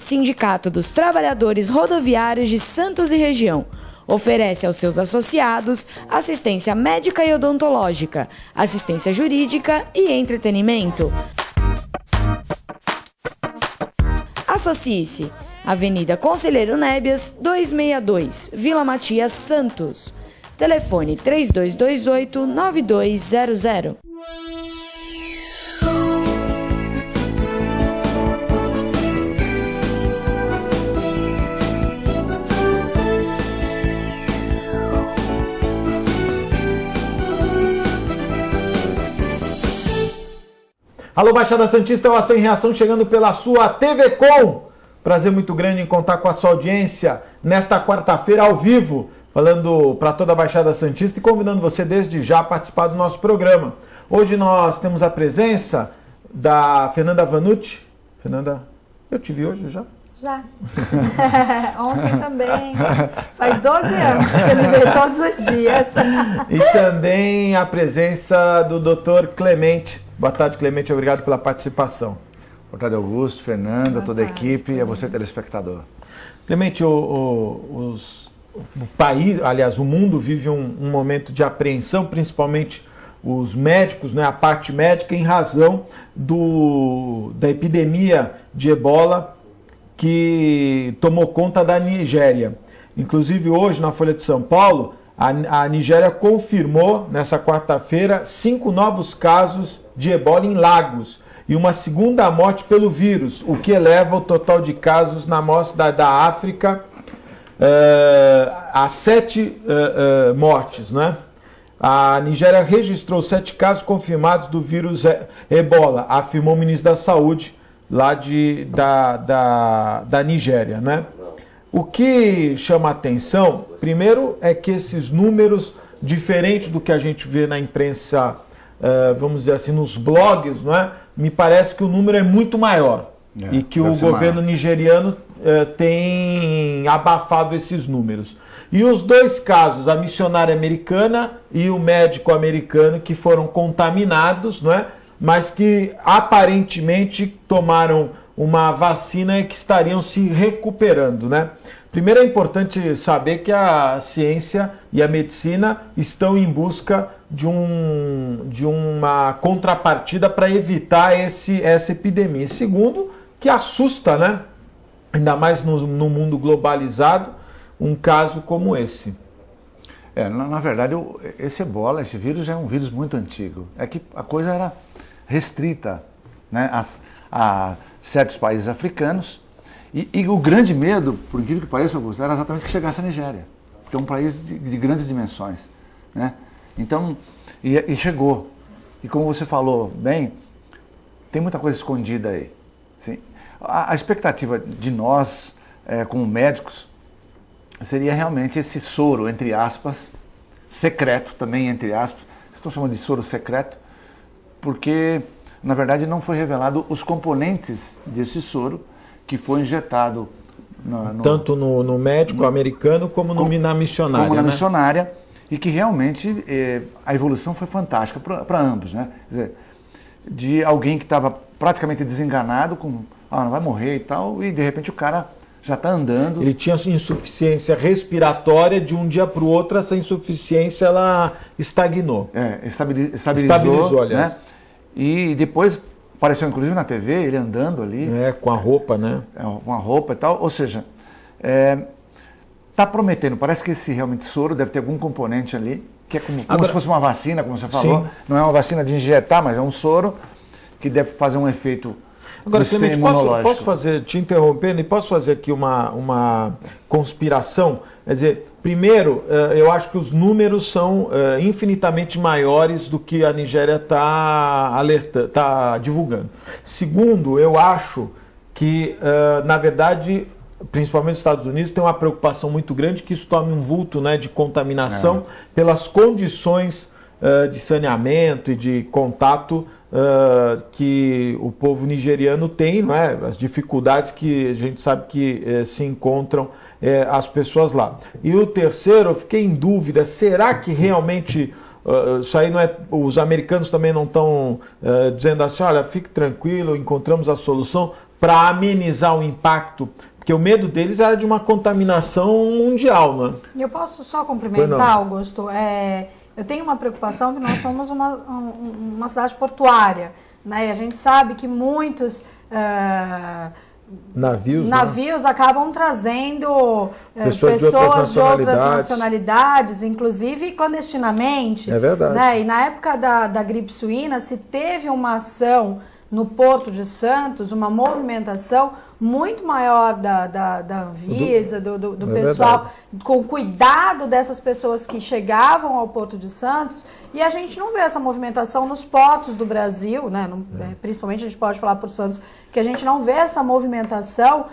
Sindicato dos Trabalhadores Rodoviários de Santos e Região. Oferece aos seus associados assistência médica e odontológica, assistência jurídica e entretenimento. Associe-se. Avenida Conselheiro Nébias, 262, Vila Matias, Santos. Telefone 3228-9200. Alô, Baixada Santista, é o Ação em Reação chegando pela sua TV Com. Prazer muito grande em contar com a sua audiência nesta quarta-feira ao vivo, falando para toda a Baixada Santista e convidando você desde já a participar do nosso programa. Hoje nós temos a presença da Fernanda Vanucci. Fernanda, eu te vi hoje já? Já. Ontem também. Faz 12 anos que você me vê todos os dias. E também a presença do Dr. Clemente. Boa tarde, Clemente. Obrigado pela participação. Boa tarde, Augusto, Fernanda, toda a equipe e a você, telespectador. Clemente, o país, aliás, o mundo vive um momento de apreensão, principalmente os médicos, né, a parte médica, em razão da epidemia de ebola que tomou conta da Nigéria. Inclusive, hoje, na Folha de São Paulo, a Nigéria confirmou, nessa quarta-feira, 5 novos casos de ebola em Lagos e uma segunda morte pelo vírus, o que eleva o total de casos na amostra da África a 7 mortes, né? A Nigéria registrou 7 casos confirmados do vírus ebola, afirmou o ministro da Saúde lá da Nigéria, né? O que chama a atenção, primeiro, é que esses números, diferentes do que a gente vê na imprensa, vamos dizer assim, nos blogs, não é? Me parece que o número é muito maior e que o governo nigeriano tem abafado esses números. E os 2 casos, a missionária americana e o médico americano, que foram contaminados, não é? Mas que aparentemente tomaram uma vacina e que estariam se recuperando, né? Primeiro, é importante saber que a ciência e a medicina estão em busca de uma contrapartida para evitar essa epidemia. E segundo, que assusta, né? Ainda mais no mundo globalizado, um caso como esse. Na verdade, esse ebola, esse vírus é um vírus muito antigo. É que a coisa era restrita, né, a certos países africanos. E o grande medo, por incrível que pareça, Augusto, era exatamente que chegasse à Nigéria, porque é um país de grandes dimensões, né? Então, e chegou. E como você falou bem, tem muita coisa escondida aí. Sim. A expectativa de nós, como médicos, seria realmente esse soro, entre aspas, secreto, também entre aspas. Estão chamando de soro secreto, porque, na verdade, não foi revelado os componentes desse soro que foi injetado tanto no médico americano como na missionária. Como na missionária, e que realmente a evolução foi fantástica para ambos, né? Quer dizer, de alguém que estava praticamente desenganado, não vai morrer e tal, e de repente o cara já está andando. Ele tinha insuficiência respiratória, de um dia para o outro essa insuficiência ela estagnou. Estabilizou, aliás. Né? E depois apareceu inclusive na TV, ele andando ali. Com a roupa, né? Com a roupa e tal. Ou seja, está prometendo. Parece que esse realmente soro deve ter algum componente ali, que é como se fosse uma vacina, como você falou. Sim. Não é uma vacina de injetar, mas é um soro que deve fazer um efeito. Agora, Clemente, posso te interrompendo, e posso fazer aqui uma conspiração? Quer dizer, primeiro, eu acho que os números são infinitamente maiores do que a Nigéria está divulgando. Segundo, eu acho que, na verdade, principalmente os Estados Unidos, tem uma preocupação muito grande que isso tome um vulto, né, de contaminação pelas condições de saneamento e de contato que o povo nigeriano tem, não é? As dificuldades que a gente sabe que se encontram as pessoas lá. E o terceiro, eu fiquei em dúvida, será que realmente isso aí não é, os americanos também não estão dizendo assim, olha, fique tranquilo, encontramos a solução para amenizar o impacto, porque o medo deles era de uma contaminação mundial, né? E eu posso só complementar, Augusto? Eu tenho uma preocupação que nós somos uma cidade portuária, né? E a gente sabe que muitos navios acabam trazendo pessoas de outras nacionalidades, inclusive clandestinamente. É verdade. Né? E na época da gripe suína se teve uma ação no Porto de Santos, uma movimentação muito maior da Anvisa, do pessoal, com cuidado dessas pessoas que chegavam ao Porto de Santos, e a gente não vê essa movimentação nos portos do Brasil, né? Principalmente a gente pode falar por Santos, que a gente não vê essa movimentação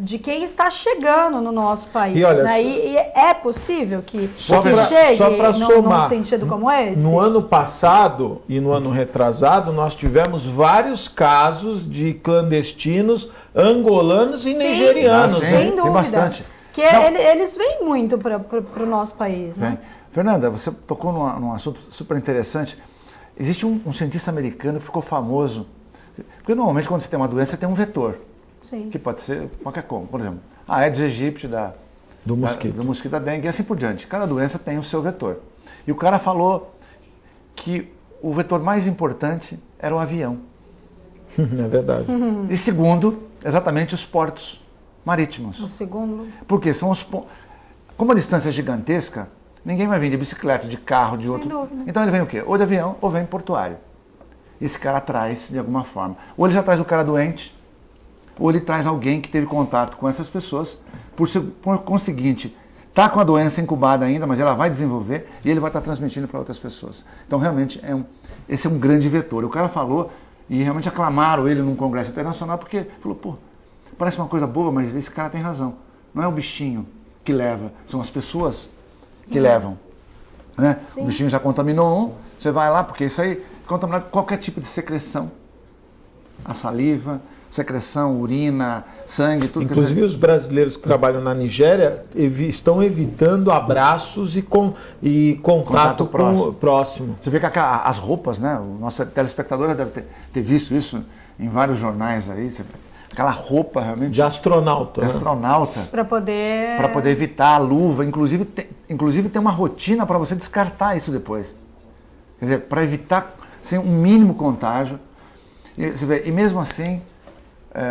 de quem está chegando no nosso país. E, olha, né? E é possível que chegue num sentido como esse? No ano passado e no ano retrasado, nós tivemos vários casos de clandestinos angolanos e nigerianos. Sem dúvida. Tem bastante. Que eles vêm muito para o nosso país. Né? Fernanda, você tocou num assunto super interessante. Existe um cientista americano que ficou famoso, porque normalmente quando você tem uma doença, tem um vetor. Sim. Que pode ser qualquer como. Por exemplo, a Aedes aegypti do mosquito da dengue e assim por diante. Cada doença tem o seu vetor. E o cara falou que o vetor mais importante era o avião. É verdade. E segundo, exatamente os portos marítimos. O segundo. Porque são como a distância é gigantesca, ninguém vai vir de bicicleta, de carro, de outro. Dúvida. Então ele vem o quê? Ou de avião ou vem portuário. Esse cara traz de alguma forma. Ou ele já traz o cara doente, ou ele traz alguém que teve contato com essas pessoas, por conseguinte, está com a doença incubada ainda, mas ela vai desenvolver e ele vai estar transmitindo para outras pessoas. Então, realmente, esse é um grande vetor. O cara falou, e realmente aclamaram ele num congresso internacional, porque falou, pô, parece uma coisa boa, mas esse cara tem razão. Não é o bichinho que leva, são as pessoas que levam. Né? O bichinho já contaminou você vai lá, porque isso aí contamina qualquer tipo de secreção. A saliva, secreção, urina, sangue, tudo. Inclusive os brasileiros que trabalham na Nigéria estão evitando abraços e contato próximo. Você vê que as roupas, né? O nosso telespectador deve ter visto isso em vários jornais aí. Aquela roupa realmente... De astronauta. De astronauta. Para poder evitar a luva. Inclusive tem uma rotina para você descartar isso depois. Quer dizer, para evitar assim, um mínimo contágio. Você vê, e mesmo assim...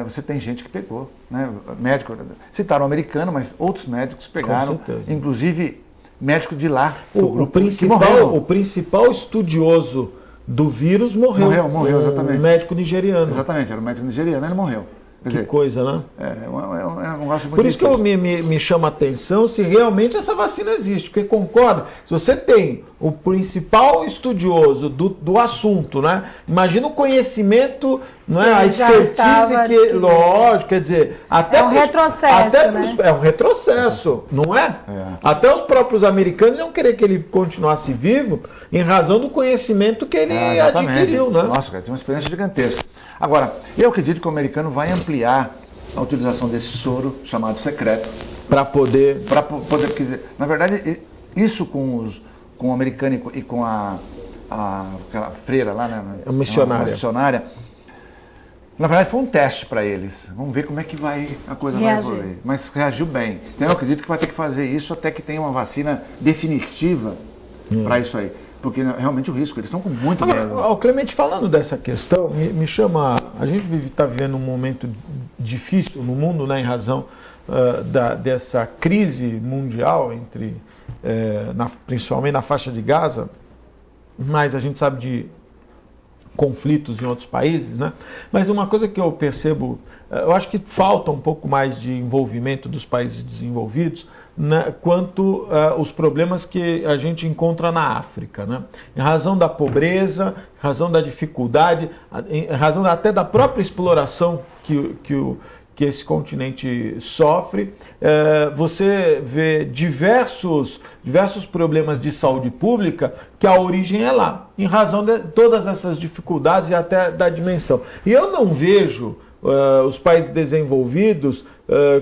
você tem gente que pegou, né? Médico, citaram o americano, mas outros médicos pegaram, inclusive médico de lá. O principal estudioso do vírus morreu, exatamente. O médico nigeriano. Exatamente, era o médico nigeriano, ele morreu. Que coisa, né? É um negócio muito Por isso que me chama a atenção se realmente essa vacina existe, porque concorda, se você tem o principal estudioso do assunto, né? Imagina o conhecimento, não é? A expertise que, lógico, quer dizer, até retrocesso, é um retrocesso, não é? Até os próprios americanos iam querer que ele continuasse vivo em razão do conhecimento que ele adquiriu, né? Nossa, cara, tem uma experiência gigantesca. Agora, eu acredito que o americano vai ampliar a utilização desse soro chamado secreto. Para poder... Quer dizer, na verdade, isso com o americano e com aquela freira lá, né? A missionária. Na verdade, foi um teste para eles. Vamos ver como é que a coisa vai evoluir. Mas reagiu bem. Então, eu acredito que vai ter que fazer isso até que tenha uma vacina definitiva para isso aí. Porque realmente o risco, eles estão com muito medo. O Clemente, falando dessa questão, me chama... A gente está vivendo um momento difícil no mundo, né, em razão dessa crise mundial, principalmente na faixa de Gaza, mas a gente sabe de conflitos em outros países, né? Mas uma coisa que eu percebo, eu acho que falta um pouco mais de envolvimento dos países desenvolvidos, né, quanto os problemas que a gente encontra na África, né? Em razão da pobreza, em razão da dificuldade, em razão até da própria exploração que esse continente sofre, você vê diversos problemas de saúde pública que a origem é lá, em razão de todas essas dificuldades e até da dimensão. E eu não vejo os países desenvolvidos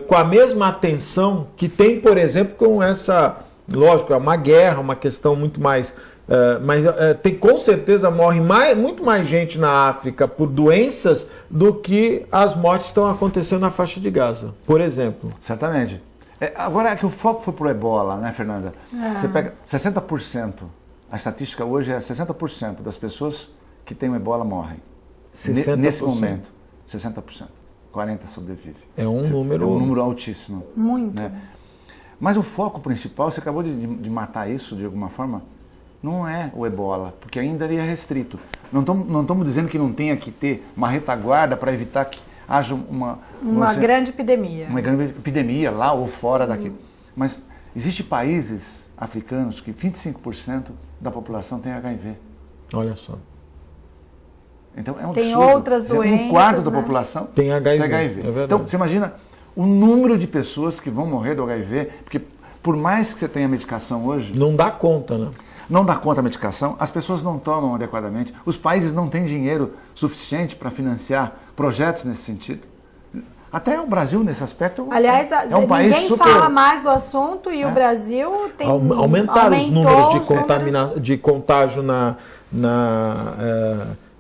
com a mesma atenção que tem, por exemplo, com essa... Lógico, é uma guerra, uma questão muito mais Mas com certeza morre muito mais gente na África por doenças do que as mortes estão acontecendo na faixa de Gaza, por exemplo. Certamente. Agora é que o foco foi para o ebola, né, Fernanda? Você pega 60%, a estatística hoje é 60% das pessoas que têm o ebola morrem. 60%. Nesse momento, 60%. 40% sobrevivem. É um número altíssimo. Muito. Né? Mas o foco principal, você acabou de matar isso de alguma forma, não é o ebola, porque ainda ele é restrito. Não estamos dizendo que não tenha que ter uma retaguarda para evitar que haja uma grande epidemia. Uma grande epidemia lá ou fora daqui. Mas existem países africanos que 25% da população tem HIV. Olha só. Então é um tem absurdo. outras doenças, um quarto da né? população tem HIV. É verdade. Então você imagina o número de pessoas que vão morrer do HIV, porque por mais que você tenha medicação hoje... Não dá conta, né? Não dá conta a medicação, as pessoas não tomam adequadamente, os países não têm dinheiro suficiente para financiar projetos nesse sentido. Até o Brasil, nesse aspecto, aliás, é um país ninguém super... fala mais do assunto e o Brasil tem aumentaram os números de contágio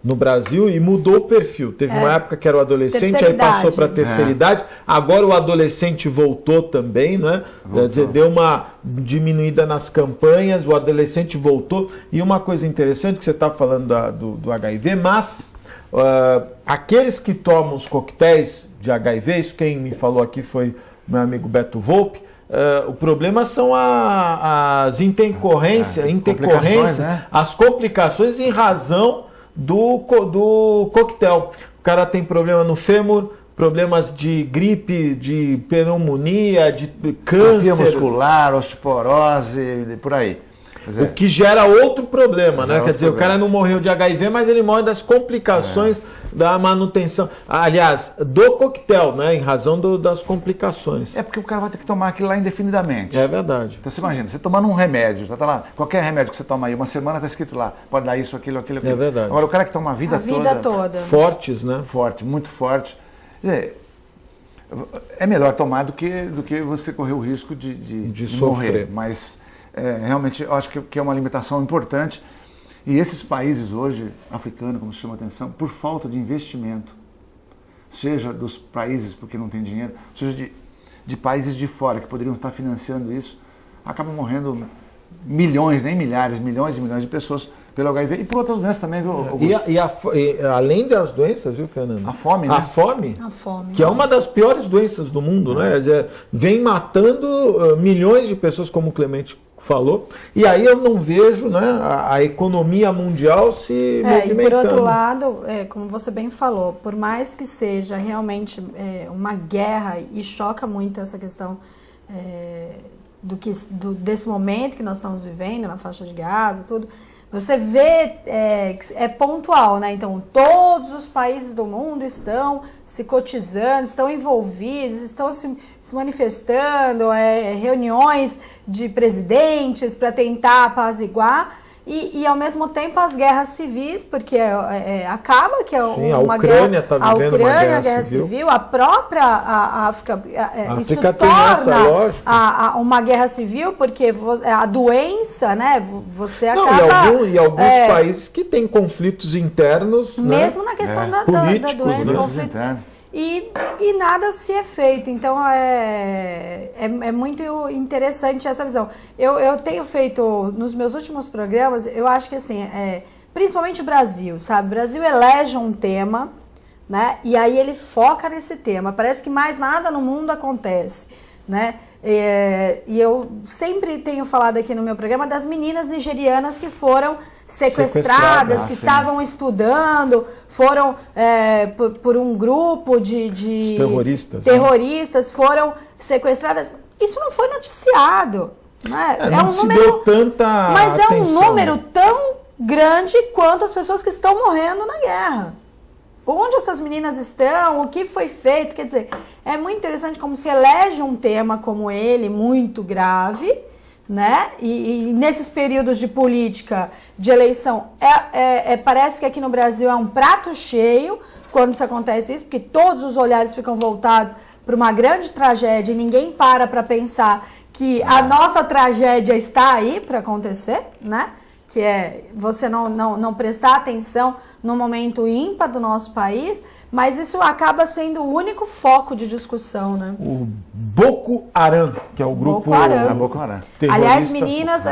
no Brasil e mudou o perfil. Teve uma época que era o adolescente, aí passou para a terceira idade, agora o adolescente voltou também, né? Quer dizer, deu uma diminuída nas campanhas, o adolescente voltou. E uma coisa interessante que você está falando do HIV, mas aqueles que tomam os coquetéis de HIV, isso quem me falou aqui foi meu amigo Beto Volpe, o problema são as intercorrências, né? as complicações em razão do coquetel. O cara tem problema no fêmur, problemas de gripe, de pneumonia, de câncer. muscular, osteoporose, por aí. O que gera outro problema, né? Quer dizer, o cara não morreu de HIV, mas ele morre das complicações da manutenção. Aliás, do coquetel, né? Em razão das complicações. É porque o cara vai ter que tomar aquilo lá indefinidamente. É verdade. Então você imagina, você tomando um remédio, tá lá, qualquer remédio que você toma aí, uma semana está escrito lá, pode dar isso, aquilo. É verdade. Agora o cara que toma a vida toda. Fortes, né? Forte, muito forte. Quer dizer, é melhor tomar do que você correr o risco de morrer. Mas realmente eu acho que é uma limitação importante. E esses países hoje, africanos, como se chama a atenção, por falta de investimento, seja dos países porque não tem dinheiro, seja de países de fora que poderiam estar financiando isso, acabam morrendo milhões, nem milhares, milhões e milhões de pessoas pelo HIV e por outras doenças também, viu, Augusto? E além das doenças, viu, Fernando? A fome, né? A fome, que né? é uma das piores doenças do mundo, né? Quer dizer, vem matando milhões de pessoas, como o Clemente falou, e aí eu não vejo, né, a economia mundial se movimentando. E por outro lado, como você bem falou, por mais que seja realmente uma guerra, e choca muito essa questão desse momento que nós estamos vivendo na faixa de Gaza, tudo, você vê, é pontual, né? Então, todos os países do mundo estão se cotizando, estão envolvidos, estão se manifestando, reuniões de presidentes para tentar apaziguar. E, ao mesmo tempo, as guerras civis, porque acaba que é uma Ucrânia está vivendo uma guerra civil, a própria África, isso tem torna essa lógica. uma guerra civil, porque a doença, né, você acaba... E alguns países que têm conflitos internos, mesmo, né, na questão da doença, conflitos... E nada se é feito. Então, é muito interessante essa visão. Eu tenho feito, nos meus últimos programas, eu acho que assim, principalmente o Brasil, sabe? O Brasil elege um tema, né? E aí ele foca nesse tema. Parece que mais nada no mundo acontece, né? E eu sempre tentenho falado aqui no meu programa das meninas nigerianas que foram sequestradas, que estavam estudando, foram por um grupo de terroristas, foram sequestradas. Isso não foi noticiado. Né? Não se deu tanta mas atenção. É um número tão grande quanto as pessoas que estão morrendo na guerra. Onde essas meninas estão, o que foi feito, quer dizer, é muito interessante como se elege um tema como ele, muito grave, né? E nesses períodos de política, de eleição, parece que aqui no Brasil é um prato cheio quando isso acontece isso, porque todos os olhares ficam voltados para uma grande tragédia e ninguém para pensar que a nossa tragédia está aí para acontecer, né? que é você não prestar atenção no momento ímpar do nosso país, mas isso acaba sendo o único foco de discussão, né? O Boko Haram, que é o grupo... Boko Haram. Aliás, meninas,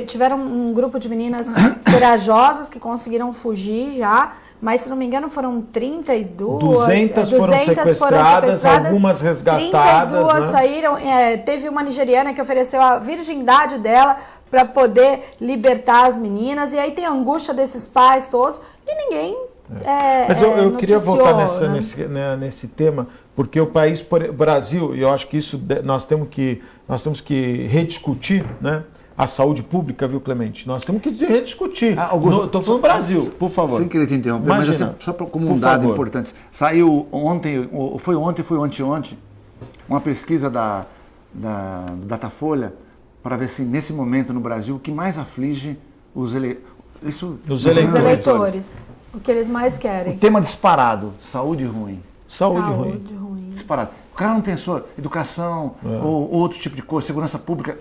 tiveram um grupo de meninas corajosas que conseguiram fugir já, mas se não me engano foram 200 foram sequestradas, algumas resgatadas. 32 né? saíram, teve uma nigeriana que ofereceu a virgindade dela para poder libertar as meninas, e aí tem a angústia desses pais todos, e ninguém Mas eu queria voltar né? nesse tema, porque o país, Brasil, e eu acho que isso nós temos que rediscutir, né? A saúde pública, viu, Clemente? Nós temos que rediscutir. Estou falando Brasil, por favor. Sem querer te interromper, Imagina, mas assim, só como um dado importante. Saiu ontem, foi ontem, uma pesquisa do Datafolha para ver se nesse momento no Brasil o que mais aflige os eleitores. O que eles mais querem. O tema disparado, saúde ruim. Saúde ruim. Disparado. O cara não pensou educação ou outro tipo de coisa, segurança pública.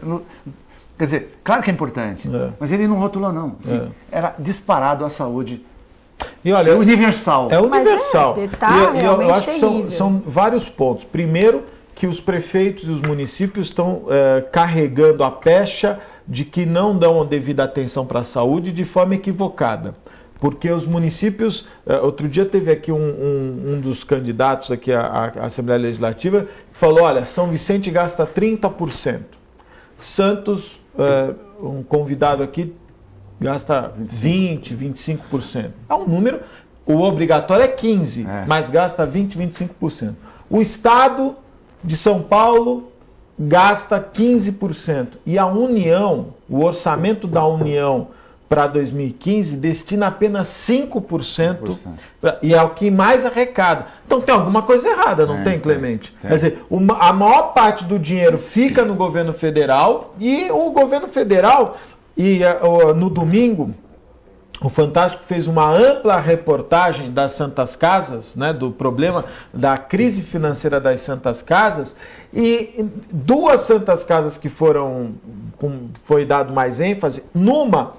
Quer dizer, claro que é importante, mas ele não rotulou não. Assim, era disparado a saúde. E olha, universal. É universal. Mas eu acho que são vários pontos. Primeiro, que os prefeitos e os municípios estão carregando a pecha de que não dão a devida atenção para a saúde de forma equivocada. Porque os municípios... outro dia teve aqui um dos candidatos aqui à Assembleia Legislativa que falou, olha, São Vicente gasta 30%. Santos, um convidado aqui, gasta 20%, 25%. É um número... O obrigatório é 15%, mas gasta 20%, 25%. O Estado de São Paulo gasta 15%. E a União, o orçamento da União para 2015 destina apenas 5%. E é o que mais arrecada. Então tem alguma coisa errada, não tem, Clemente? Quer dizer, a maior parte do dinheiro fica no governo federal e o governo federal, no domingo, o Fantástico fez uma ampla reportagem das Santas Casas, né, do problema da crise financeira das Santas Casas, e duas Santas Casas que foi dado mais ênfase, numa,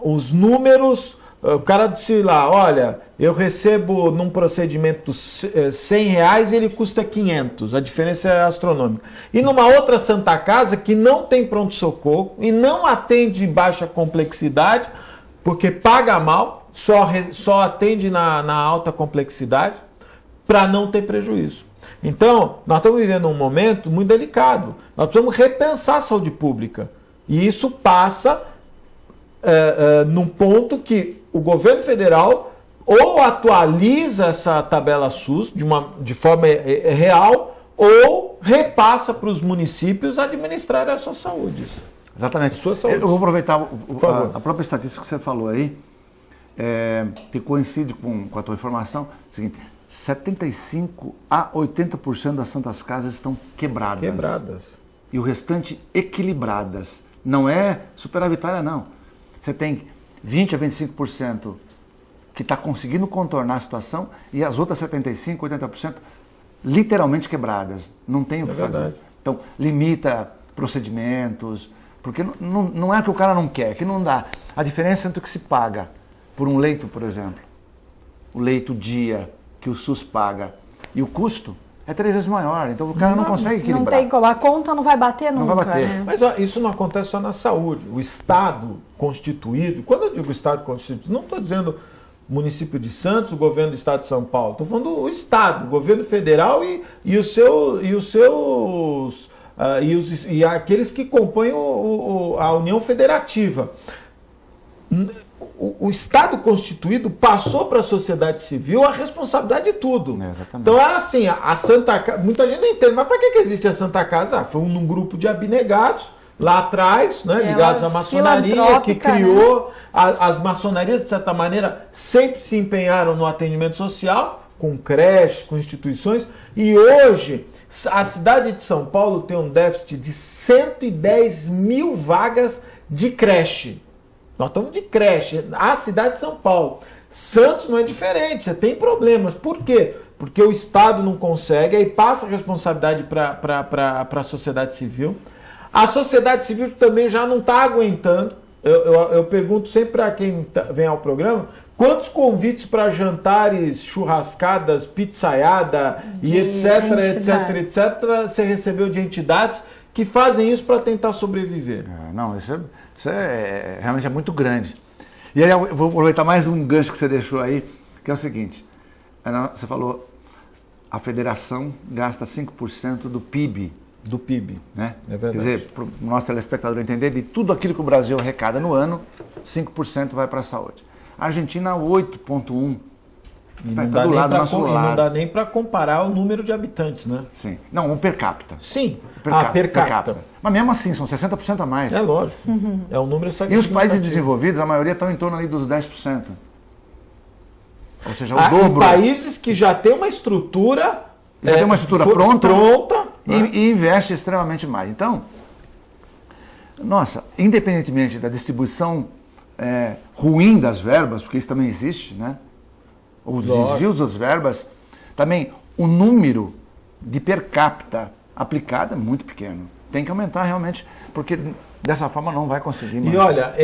os números, o cara disse lá, olha, eu recebo num procedimento R$100 e ele custa 500, a diferença é astronômica. E numa outra Santa Casa que não tem pronto-socorro e não atende baixa complexidade, porque paga mal, só atende na alta complexidade, para não ter prejuízo. Então, nós estamos vivendo um momento muito delicado. Nós precisamos repensar a saúde pública. E isso passa num ponto que o governo federal ou atualiza essa tabela SUS de forma real ou repassa para os municípios administrarem a sua saúde. Exatamente. Sua saúde. Eu vou aproveitar a própria estatística que você falou aí, que coincide com a tua informação. É o seguinte, 75% a 80% das Santas Casas estão quebradas. E o restante equilibradas. Não é superavitária, não. Você tem 20% a 25% que está conseguindo contornar a situação e as outras 75%, 80% literalmente quebradas. Não tem o que fazer. Então, limita procedimentos, porque não é que o cara não quer, que não dá. A diferença entre o que se paga por um leito, por exemplo, o leito dia que o SUS paga e o custo é 3 vezes maior. Então o cara não consegue equilibrar. Não tem como, a conta não vai bater nunca. Não vai bater. Né? Mas isso não acontece só na saúde. O Estado constituído, quando eu digo Estado constituído, não estou dizendo município de Santos, o governo do Estado de São Paulo. Estou falando do Estado, o governo federal e aqueles que compõem a União Federativa. O Estado constituído passou para a sociedade civil a responsabilidade de tudo. Então, assim, a Santa Casa, muita gente não entende, mas para que existe a Santa Casa? Foi um grupo de abnegados lá atrás, né, ligados à maçonaria, que criou, né? As maçonarias, de certa maneira, sempre se empenharam no atendimento social, com creches, com instituições, e hoje a cidade de São Paulo tem um déficit de 110 mil vagas de creche. Nós estamos de creche, a cidade de São Paulo. Santos não é diferente, você tem problemas. Por quê? Porque o Estado não consegue, aí passa a responsabilidade para a sociedade civil. A sociedade civil também já não está aguentando, eu pergunto sempre para quem vem ao programa, quantos convites para jantares, churrascadas, pizzaiada e etc, etc, você recebeu de entidades que fazem isso para tentar sobreviver? Não, isso realmente é muito grande. E aí eu vou aproveitar mais um gancho que você deixou aí, que é o seguinte, você falou, a federação gasta 5% do PIB. Do PIB, né? É verdade. Quer dizer, para o nosso telespectador entender, de tudo aquilo que o Brasil arrecada no ano, 5% vai para a saúde. A Argentina, 8,1%. E não dá nem para comparar o número de habitantes, né? Sim. Não, per capita. Sim. Per capita. Mas mesmo assim, são 60% a mais. É lógico. É um número E os países desenvolvidos, a maioria estão em torno ali dos 10%. Ou seja, o dobro. Países que já têm uma estrutura... Já tem uma estrutura pronta né? e investe extremamente mais. Então, nossa, independentemente da distribuição ruim das verbas, porque isso também existe, né? Os desvios das verbas, também o número de per capita aplicado é muito pequeno. Tem que aumentar realmente, porque dessa forma não vai conseguir. E olha,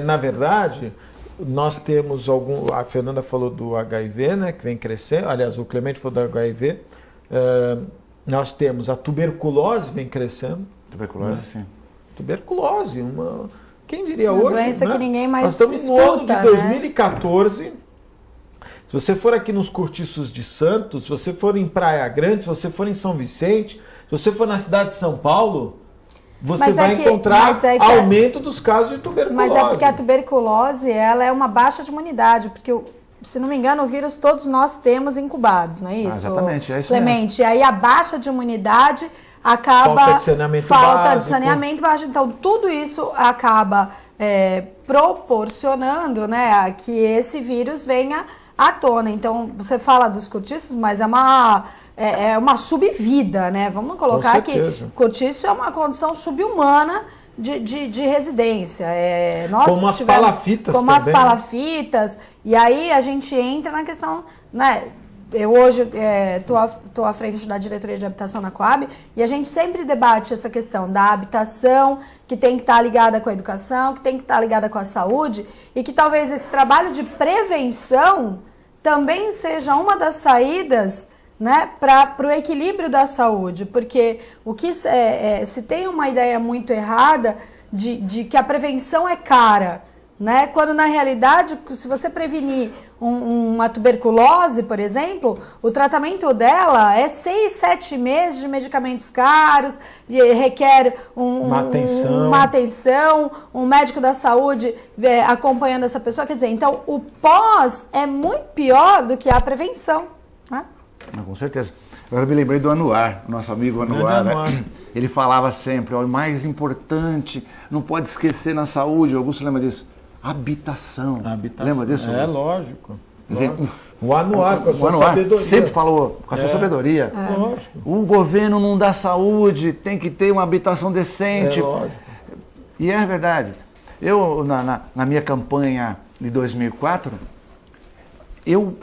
na verdade, nós temos a Fernanda falou do HIV, né, que vem crescendo, aliás, o Clemente falou do HIV, nós temos a tuberculose vem crescendo. Tuberculose, né? Sim. Tuberculose, quem diria uma hoje? Doença, né? Que ninguém mais nós estamos escuta, no ano de 2014. Né? Se você for aqui nos Cortiços de Santos, se você for em Praia Grande, se você for em São Vicente, se você for na cidade de São Paulo, você vai encontrar aumento dos casos de tuberculose. Mas é porque a tuberculose ela é uma baixa de imunidade, porque se não me engano, o vírus todos nós temos incubados, não é isso? Exatamente, é isso Clemente, mesmo. E aí a baixa de imunidade acaba... Falta de saneamento básico. De saneamento básico. Então, tudo isso acaba proporcionando, né, que esse vírus venha à tona. Então, você fala dos cortiços, mas é uma subvida, né? Vamos colocar que cortiço é uma condição subhumana de residência. Como as palafitas como também. As palafitas. E aí a gente entra na questão, né? Eu hoje estou à frente da diretoria de habitação na Coab e a gente sempre debate essa questão da habitação, que tem que estar ligada com a educação, que tem que estar ligada com a saúde e que talvez esse trabalho de prevenção também seja uma das saídas, né, para o equilíbrio da saúde, porque o que se tem uma ideia muito errada de que a prevenção é cara, né, quando na realidade, se você prevenir uma tuberculose, por exemplo, o tratamento dela é 6, 7 meses de medicamentos caros, requer uma atenção, um médico da saúde acompanhando essa pessoa, quer dizer, então o pós é muito pior do que a prevenção, né? Com certeza. Agora eu me lembrei do Anuar, nosso amigo Anuar, né? Ele falava sempre, o mais importante, não pode esquecer na saúde, Augusto lembra disso? Habitação. Lembra disso? É, lógico. Quer dizer, o Anuar, com a sua sabedoria. Sempre falou com a sua sabedoria. Lógico. O governo não dá saúde, tem que ter uma habitação decente. Lógico. E é verdade. Eu, na minha campanha de 2004, eu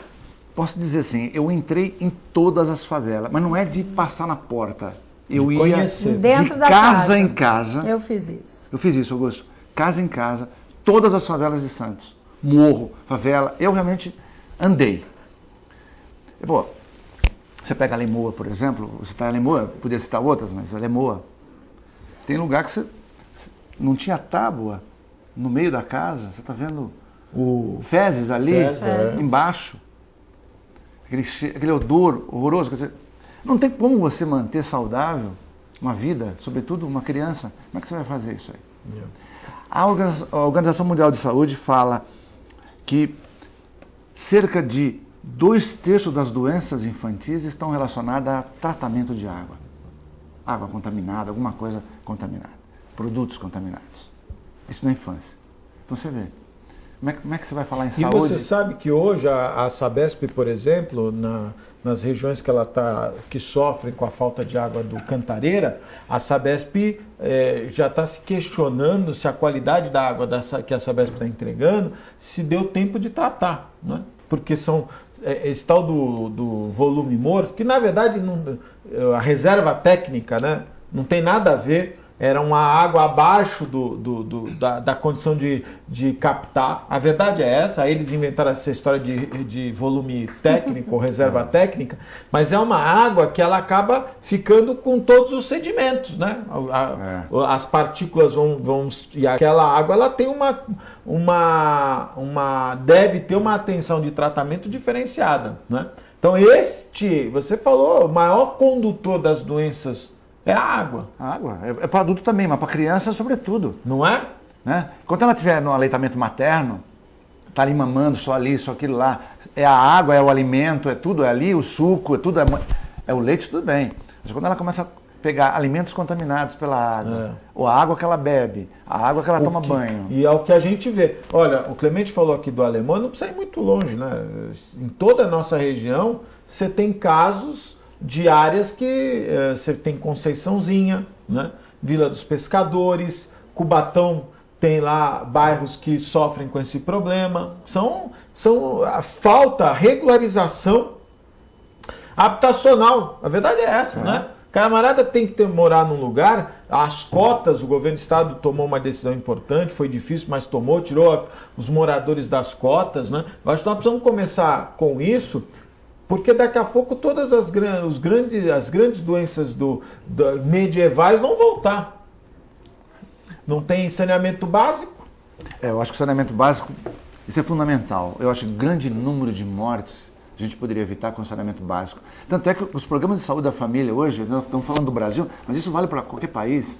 posso dizer assim, eu entrei em todas as favelas, mas não é de passar na porta. Eu ia dentro da casa em casa. Eu fiz isso. Eu fiz isso, Augusto. Casa em casa, todas as favelas de Santos. Morro, favela, eu realmente andei. Pô, você pega a Lemoa, por exemplo, você está em Lemoa, podia citar outras, mas a Lemoa, tem lugar que você não tinha tábua no meio da casa, você está vendo fezes ali, embaixo. Aquele odor horroroso. Quer dizer, não tem como você manter saudável uma vida, sobretudo uma criança. Como é que você vai fazer isso aí? A Organização Mundial de Saúde fala que cerca de 2/3 das doenças infantis estão relacionadas a tratamento de água. Água contaminada, alguma coisa contaminada. Produtos contaminados. Isso na infância. Então você vê. Como é que você vai falar em saúde? E você sabe que hoje a Sabesp, por exemplo, nas regiões que sofrem com a falta de água do Cantareira, a Sabesp já está se questionando se a qualidade da água que a Sabesp está entregando, se deu tempo de tratar, né? Porque esse tal do volume morto, que na verdade a reserva técnica, né, não tem nada a ver era uma água abaixo da condição de captar. A verdade é essa, aí eles inventaram essa história de volume técnico, reserva técnica, mas é uma água que ela acaba ficando com todos os sedimentos, né? As partículas vão e aquela água ela tem deve ter uma atenção de tratamento diferenciada, né? Então você falou, o maior condutor das doenças é a água. A água. É para adulto também, mas para criança sobretudo. Não é? Né? Quando ela estiver no aleitamento materno, tá ali mamando, só ali, só aquilo lá, é a água, é o alimento, é tudo, é ali o suco, é o leite, tudo bem. Mas quando ela começa a pegar alimentos contaminados pela água, ou a água que ela bebe, a água que ela toma banho. E é o que a gente vê. Olha, o Clemente falou aqui do alemão, não precisa ir muito longe, né? Em toda a nossa região, você tem casos de áreas que você tem Conceiçãozinha, né? Vila dos Pescadores, Cubatão, tem lá bairros que sofrem com esse problema. Falta regularização habitacional. A verdade é essa, né? Camarada tem que morar num lugar, as cotas, o governo do estado tomou uma decisão importante, foi difícil, mas tomou, tirou os moradores das cotas, né? Eu acho que nós precisamos começar com isso, porque daqui a pouco todas as grandes doenças medievais vão voltar. Não tem saneamento básico? Eu acho que o saneamento básico, isso é fundamental. Eu acho que grande número de mortes a gente poderia evitar com o saneamento básico. Tanto é que os programas de saúde da família hoje, nós estamos falando do Brasil, mas isso vale para qualquer país.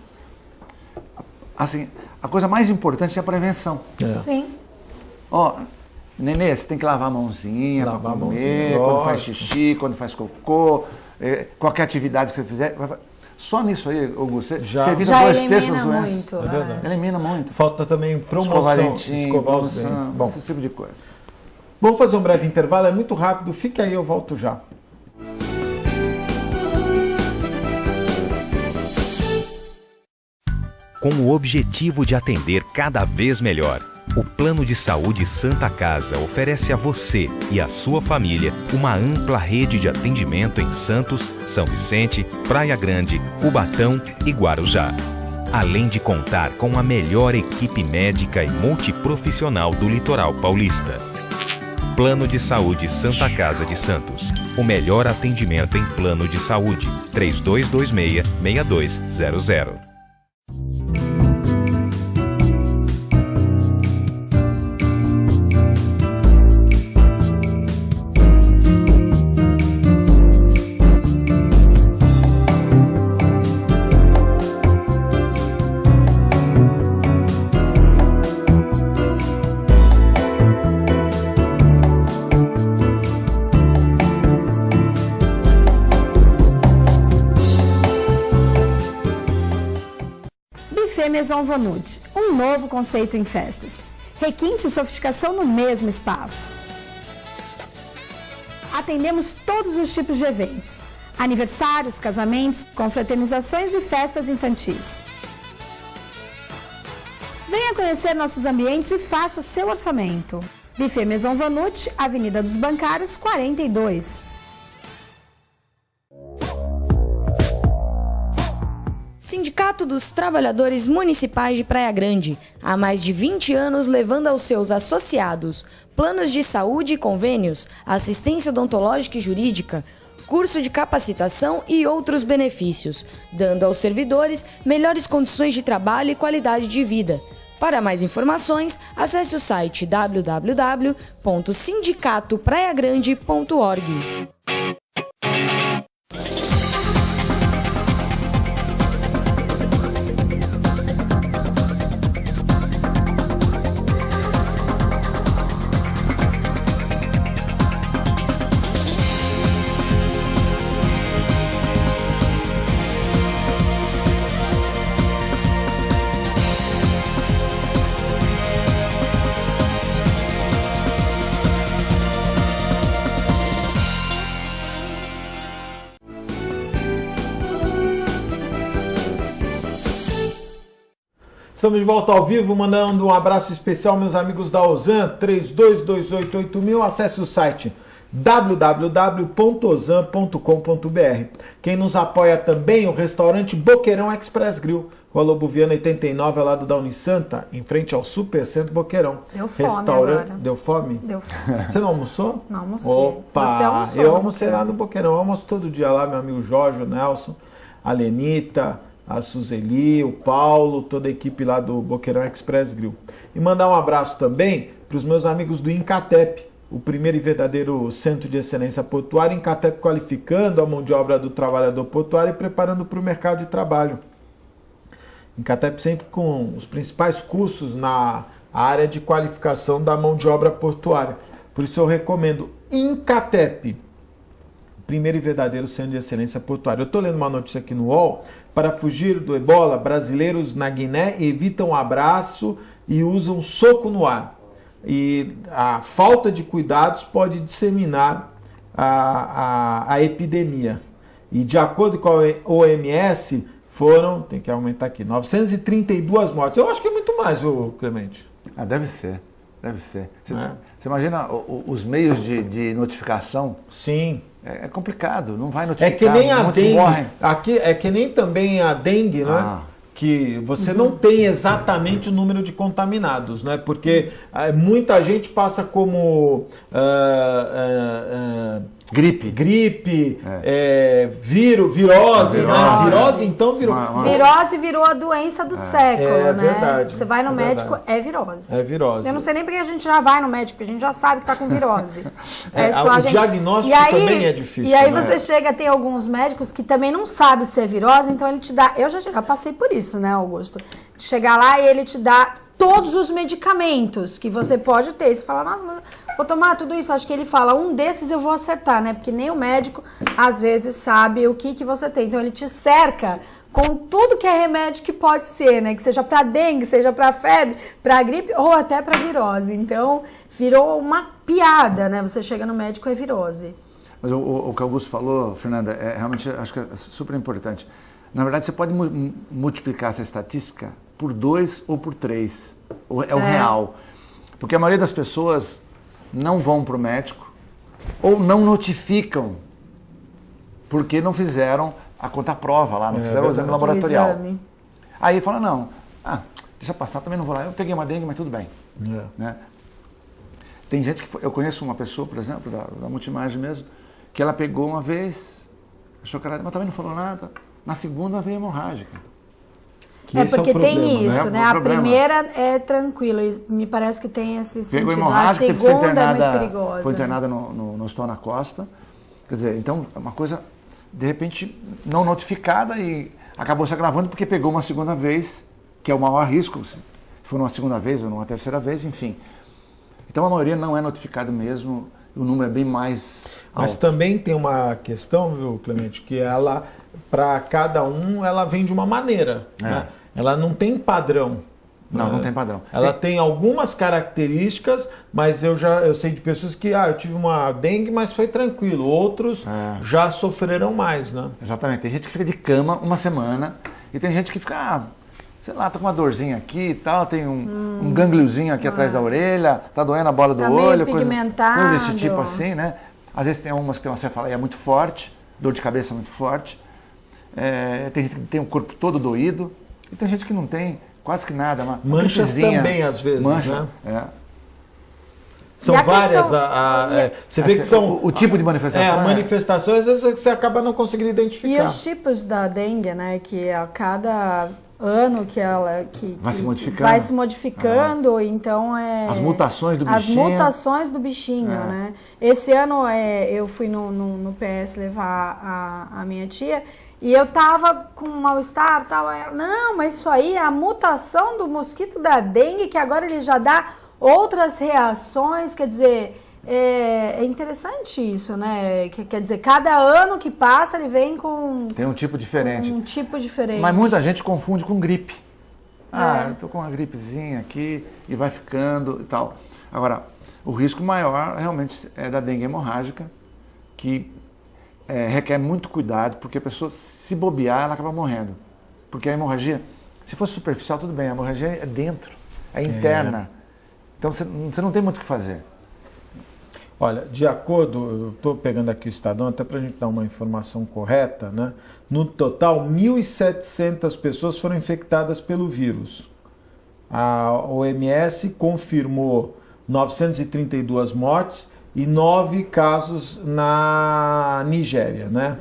Assim, a coisa mais importante é a prevenção. Sim. Nenê, você tem que lavar a mãozinha para comer, quando faz xixi, quando faz cocô, qualquer atividade que você fizer. Só nisso aí, Augusto, você evita 2/3 das doenças. É verdade. Elimina muito. Falta também promoção, escovar os dentes. Bom, esse tipo de coisa. Vamos fazer um breve intervalo, é muito rápido, fique aí, eu volto já. Com o objetivo de atender cada vez melhor, o Plano de Saúde Santa Casa oferece a você e a sua família uma ampla rede de atendimento em Santos, São Vicente, Praia Grande, Cubatão e Guarujá. Além de contar com a melhor equipe médica e multiprofissional do litoral paulista. Plano de Saúde Santa Casa de Santos. O melhor atendimento em plano de saúde. 3226-6200. Maison Vanud, um novo conceito em festas. Requinte e sofisticação no mesmo espaço. Atendemos todos os tipos de eventos. Aniversários, casamentos, confraternizações e festas infantis. Venha conhecer nossos ambientes e faça seu orçamento. Buffet Maison Vanud, Avenida dos Bancários, 42. Sindicato dos Trabalhadores Municipais de Praia Grande, há mais de 20 anos levando aos seus associados planos de saúde e convênios, assistência odontológica e jurídica, curso de capacitação e outros benefícios, dando aos servidores melhores condições de trabalho e qualidade de vida. Para mais informações, acesse o site www.sindicatopraiagrande.org. Estamos de volta ao vivo, mandando um abraço especial, meus amigos da Ozan, 32288000, acesse o site www.ozan.com.br. Quem nos apoia também, o restaurante Boqueirão Express Grill. Rua Lobo Viana 89, ao lado da Unisanta, em frente ao Supercentro Boqueirão. Deu fome agora. Deu fome? Deu fome. Você não almoçou? Não almocei. Opa! Você almoçou Eu no almocei Boqueirão. lá no Boqueirão. Eu almoço todo dia lá, meu amigo Jorge, o Nelson, a Lenita, a Suzeli, o Paulo, toda a equipe lá do Boqueirão Express Grill. E mandar um abraço também para os meus amigos do Incatep, o primeiro e verdadeiro centro de excelência portuária, Incatep qualificando a mão de obra do trabalhador portuário e preparando para o mercado de trabalho. Incatep sempre com os principais cursos na área de qualificação da mão de obra portuária. Por isso eu recomendo Incatep, primeiro e verdadeiro centro de excelência portuária. Eu estou lendo uma notícia aqui no UOL. Para fugir do ebola, brasileiros na Guiné evitam abraço e usam soco no ar. E a falta de cuidados pode disseminar a epidemia. E de acordo com a OMS, tem que aumentar aqui, 932 mortes. Eu acho que é muito mais, Clemente. Ah, deve ser. Você imagina os meios de notificação? Sim. É complicado, não vai notificar. É que nem a dengue. Morrem. Aqui, é que nem também a dengue, né? Que você não tem exatamente o número de contaminados, né? Porque muita gente passa como gripe, virose, né? Virose, então virou. Virose virou a doença do século, né? Verdade, você vai no médico, é virose. É virose. Eu não sei nem porque a gente já vai no médico, porque a gente já sabe que tá com virose. O diagnóstico também é difícil. E aí né? você chega, tem alguns médicos que também não sabem se é virose, então ele te dá. Eu já passei por isso, né, Augusto? De chegar lá e ele te dá todos os medicamentos que você pode ter. Você fala, nossa, mas vou tomar tudo isso. Acho que ele fala, um desses eu vou acertar, né? Porque nem o médico, às vezes, sabe o que você tem. Então, ele te cerca com tudo que é remédio que pode ser, né? Que seja para dengue, seja para febre, para gripe ou até para virose. Então, virou uma piada, né? Você chega no médico, é virose. Mas o que o Augusto falou, Fernanda, realmente acho que é super importante. Na verdade, você pode multiplicar essa estatística por 2 ou por 3. É o real. Porque a maioria das pessoas não vão para o médico ou não notificam porque não fizeram a contraprova lá, não fizeram o exame laboratorial. Exame. Aí fala, não, deixa passar, também não vou lá. Eu peguei uma dengue, mas tudo bem. Né? Tem gente que... Eu conheço uma pessoa, por exemplo, da Multimagem mesmo, que ela pegou uma vez, achou que ela... Mas também não falou nada. Na segunda veio hemorrágica. Porque tem isso, né? A problema. primeira é tranquila, me parece que tem esse sentido. Pegou hemorrágica, a segunda é muito perigosa. Foi internada no Hospital na Costa. Quer dizer, então é uma coisa, de repente, não notificada e acabou se agravando porque pegou uma segunda vez, que é o maior risco, se for numa segunda vez ou numa terceira vez, enfim. Então a maioria não é notificado mesmo, o número é bem mais Mas alto. também tem uma questão, viu, Clemente, que ela, para cada um, ela vem de uma maneira. Né? Ela não tem padrão. Não tem padrão. Ela tem algumas características, mas eu sei de pessoas que, eu tive uma dengue, mas foi tranquilo. Outros já sofreram mais, né? Exatamente. Tem gente que fica de cama uma semana e tem gente que fica, sei lá, tá com uma dorzinha aqui e tal, tem um gangliozinho aqui atrás da orelha, tá doendo a bola do olho, meio pigmentado. Coisa desse tipo assim, né? Às vezes tem umas que você fala, é muito forte, dor de cabeça muito forte. Tem gente que tem o corpo todo doído e tem gente que não tem quase que nada. Manchas gripezinha, também, às vezes, mancha, né? São várias. Você vê que são o tipo de manifestação. Manifestações, às vezes você acaba não conseguindo identificar. E os tipos da dengue, né? Que a cada ano que ela vai se modificando, então as mutações do bichinho. As mutações do bichinho, né? Esse ano eu fui no PS levar a minha tia. E eu tava com um mal-estar, tal. Não, mas isso aí é a mutação do mosquito da dengue, que agora ele já dá outras reações. Quer dizer, é interessante isso, né? Quer dizer, cada ano que passa ele vem com... Tem um tipo diferente. Mas muita gente confunde com gripe. Eu tô com uma gripezinha aqui e vai ficando e tal. Agora, o risco maior realmente é da dengue hemorrágica, que... requer muito cuidado, porque a pessoa, se bobear, ela acaba morrendo. Porque a hemorragia, se fosse superficial, tudo bem, a hemorragia é dentro, é interna. Então você não tem muito o que fazer. Olha, de acordo, eu estou pegando aqui o Estadão, até para a gente dar uma informação correta, né? No total, 1.700 pessoas foram infectadas pelo vírus. A OMS confirmou 932 mortes e 9 casos na Nigéria, né?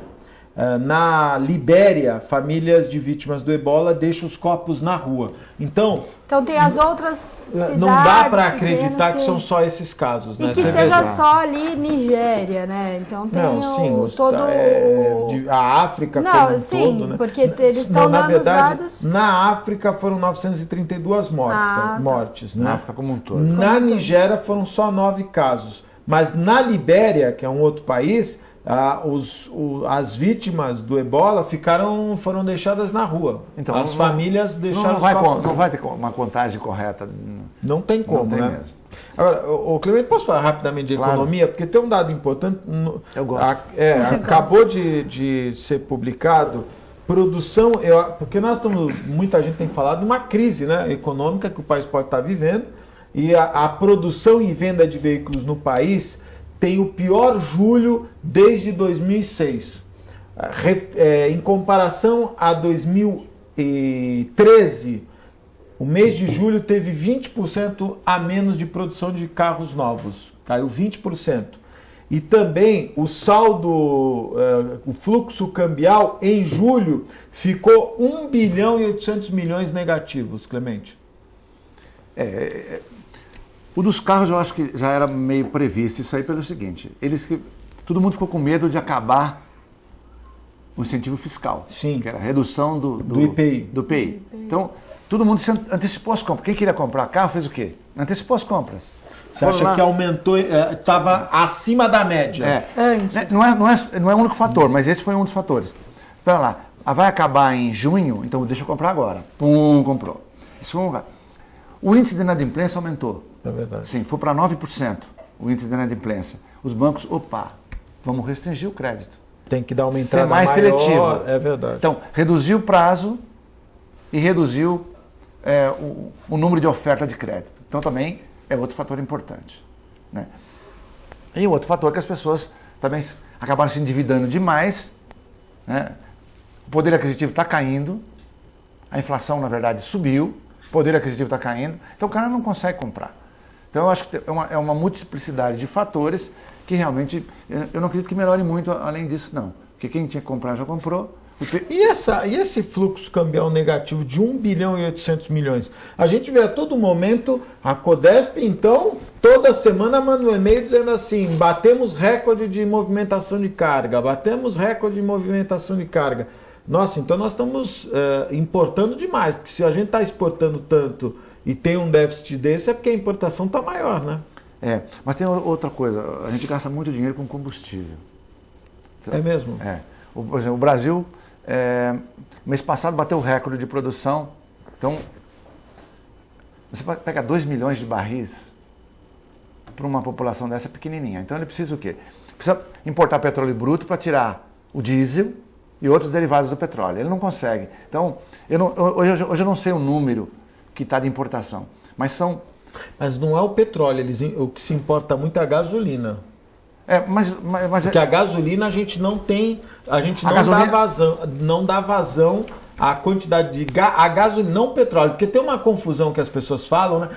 Na Libéria, famílias de vítimas do ebola deixam os corpos na rua. Então tem as outras cidades, não dá para acreditar que são só esses casos, e né? que Você seja veja. só ali Nigéria, né? Então tem a África como um todo, né? Porque eles estão na dando verdade, os dados. Na África foram 932 mortes, né? Na África como um todo. Na Nigéria foram só 9 casos, mas na Libéria, que é um outro país, as vítimas do ebola foram deixadas na rua. Então, as famílias deixaram não vai ter uma contagem correta. Não tem como, não tem né? Mesmo. Agora, o Clemente, posso falar rapidamente de economia? Porque tem um dado importante. Eu gosto. Acabou de ser publicado produção, porque muita gente tem falado de uma crise, né, econômica que o país pode estar vivendo, e a produção e venda de veículos no país tem o pior julho desde 2006. Em comparação a 2013, o mês de julho teve 20% a menos de produção de carros novos. Caiu 20%. E também o saldo, o fluxo cambial em julho ficou 1 bilhão e 800 milhões negativos, Clemente. O dos carros eu acho que já era meio previsto isso aí pelo seguinte, todo mundo ficou com medo de acabar o incentivo fiscal. Sim. Que era a redução do IPI. Do IPI. Então, todo mundo se antecipou as compras. Quem queria comprar carro fez o quê? Antecipou as compras. Você acha que aumentou, estava acima da média? Antes. Não é o único fator, mas esse foi um dos fatores. Espera lá, vai acabar em junho, então deixa eu comprar agora. Pum, comprou. Isso foi um lugar. O índice de inadimplência aumentou. É verdade. Sim, foi para 9% o índice de inadimplência. Os bancos, vamos restringir o crédito. Tem que dar uma entrada ser mais maior, seletivo. É verdade. Então, reduziu o prazo e reduziu o número de oferta de crédito. Então, também é outro fator importante, né? E o outro fator é que as pessoas também acabaram se endividando demais, né? O poder aquisitivo está caindo, a inflação, na verdade, subiu, o poder aquisitivo está caindo, então o cara não consegue comprar. Então eu acho que é uma multiplicidade de fatores que realmente, eu não acredito que melhore muito além disso, não. Porque quem tinha que comprar já comprou. E esse fluxo cambial negativo de 1 bilhão e 800 milhões? A gente vê a todo momento a Codesp, então, toda semana manda um e-mail dizendo assim, batemos recorde de movimentação de carga, batemos recorde de movimentação de carga. Nossa, então nós estamos importando demais, porque se a gente está exportando tanto e tem um déficit desse, é porque a importação está maior, né? Mas tem outra coisa, a gente gasta muito dinheiro com combustível. É mesmo? Por exemplo, o Brasil, mês passado bateu o recorde de produção. Então, você pega 2 milhões de barris para uma população dessa pequenininha. Então ele precisa o quê? Precisa importar petróleo bruto para tirar o diesel e outros derivados do petróleo. Ele não consegue. Então, hoje eu não sei o número que está de importação, mas são... Mas não é o petróleo, o que se importa muito é a gasolina. Porque a gasolina a gente não tem, não dá vazão à quantidade de a gasolina, não o petróleo, porque tem uma confusão que as pessoas falam, né?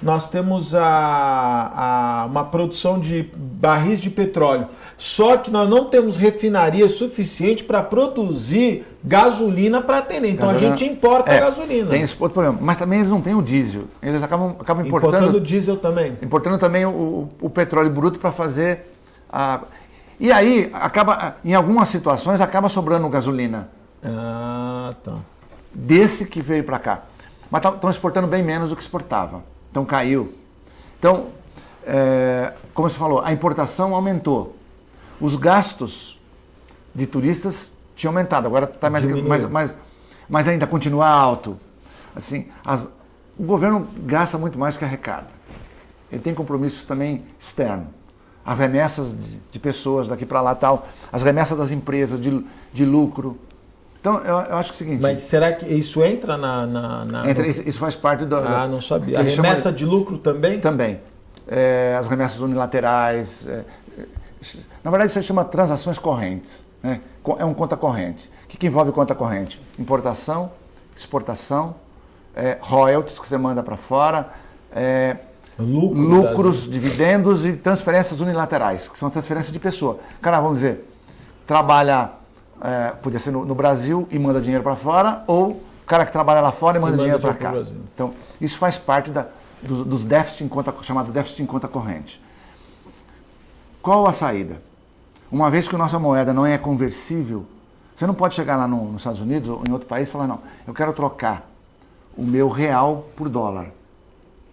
Nós temos uma produção de barris de petróleo, só que nós não temos refinaria suficiente para produzir gasolina para atender. Então a gente importa a gasolina. Tem esse outro problema. Mas também eles não têm o diesel. Eles acabam importando diesel também. Importando também o petróleo bruto para fazer a... E aí, em algumas situações, acaba sobrando gasolina. Tá. Desse que veio para cá. Mas estão exportando bem menos do que exportava. Então caiu. Então, como você falou, a importação aumentou. Os gastos de turistas tinham aumentado, agora está mas ainda continua alto. Assim, o governo gasta muito mais que arrecada. Ele tem compromissos também externos. As remessas de pessoas daqui para lá, tal, as remessas das empresas de lucro. Então, eu acho que é o seguinte... Mas será que isso entra Isso faz parte do... não sabia. A remessa de lucro também? Também. as remessas unilaterais. Na verdade, isso se chama transações correntes. Né? É um conta corrente. O que envolve conta corrente? Importação, exportação, royalties que você manda para fora, lucros, dividendos e transferências unilaterais, que são transferências de pessoa. Cara, vamos dizer, trabalha, podia ser no Brasil e manda dinheiro para fora, ou o cara que trabalha lá fora e manda dinheiro para cá. Então, isso faz parte dos déficits em conta, chamado déficit em conta corrente. Qual a saída? Uma vez que a nossa moeda não é conversível, você não pode chegar lá nos Estados Unidos ou em outro país e falar, não, eu quero trocar o meu real por dólar.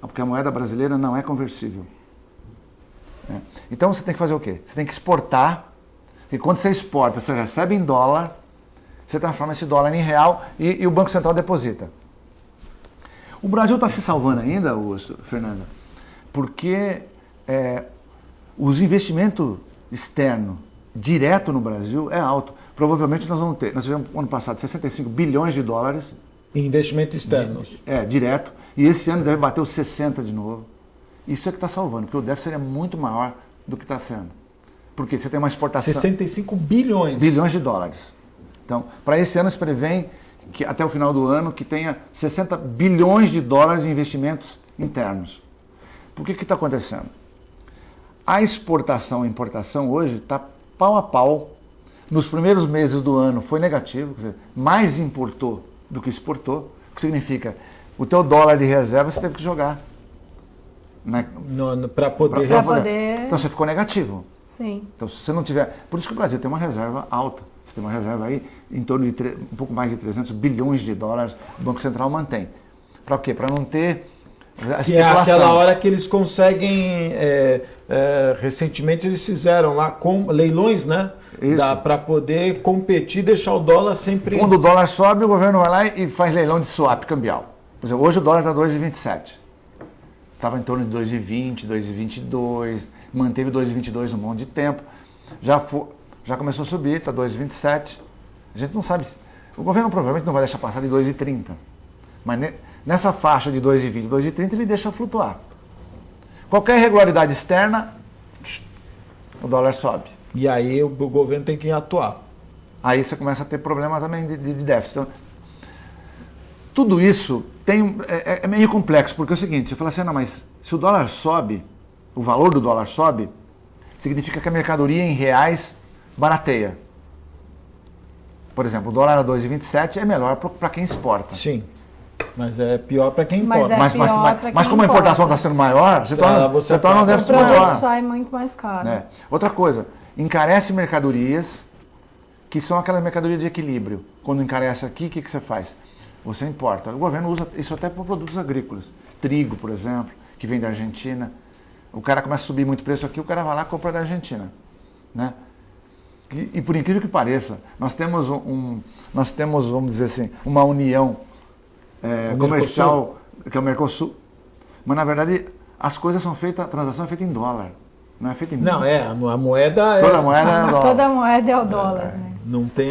Porque a moeda brasileira não é conversível. Então você tem que fazer o quê? Você tem que exportar, e quando você exporta, você recebe em dólar, você transforma esse dólar em real e o Banco Central deposita. O Brasil está se salvando ainda, Fernanda, porque os investimentos externos direto no Brasil é alto. Provavelmente nós tivemos ano passado 65 bilhões de dólares. Investimentos externos. Direto. E esse ano deve bater os 60 de novo. Isso é que está salvando, porque o déficit seria muito maior do que está sendo. Porque você tem uma exportação... 65 bilhões. Bilhões de dólares. Então, para esse ano se prevê que até o final do ano que tenha 60 bilhões de dólares em investimentos internos. Por que está acontecendo? A exportação e importação hoje está pau a pau. Nos primeiros meses do ano foi negativo, quer dizer, mais importou do que exportou, o que significa o teu dólar de reserva você teve que jogar. Para poder... Então você ficou negativo. Sim. Então se você não tiver... Por isso que o Brasil tem uma reserva alta. Você tem uma reserva aí em torno de um pouco mais de 300 bilhões de dólares o Banco Central mantém. Para quê? Para não ter... Que é aquela hora que eles conseguem... recentemente eles fizeram lá com leilões, né? Para poder competir, deixar o dólar sempre... Quando o dólar sobe, o governo vai lá e faz leilão de swap cambial. Por exemplo, hoje o dólar está 2,27. Estava em torno de 2,20, 2,22, manteve 2,22 um monte de tempo. Já começou a subir, está 2,27. A gente não sabe... O governo provavelmente não vai deixar passar de 2,30. Mas nessa faixa de 2,20, 2,30 ele deixa flutuar. Qualquer irregularidade externa, o dólar sobe. E aí o governo tem que atuar. Aí você começa a ter problema também de déficit. Então, tudo isso é meio complexo, porque é o seguinte, você fala assim, não, mas se o dólar sobe, o valor do dólar sobe, significa que a mercadoria em reais barateia. Por exemplo, o dólar a 2,27 é melhor para quem exporta. Sim. Mas é pior para quem importa. Mas como a importação está sendo maior, você torna um déficit maior. O produto sai muito mais caro. Outra coisa, encarece mercadorias que são aquela mercadoria de equilíbrio. Quando encarece aqui, o que você faz? Você importa. O governo usa isso até para produtos agrícolas. Trigo, por exemplo, que vem da Argentina. O cara começa a subir muito preço aqui, o cara vai lá e compra da Argentina. Né? E por incrível que pareça, nós temos, vamos dizer assim, uma união comercial, que é o Mercosul. Mas, na verdade, as coisas são feitas, a transação é feita em dólar. Não é feita em dólar. Não, a moeda Toda moeda é o dólar. Toda moeda é o dólar, né? Não tem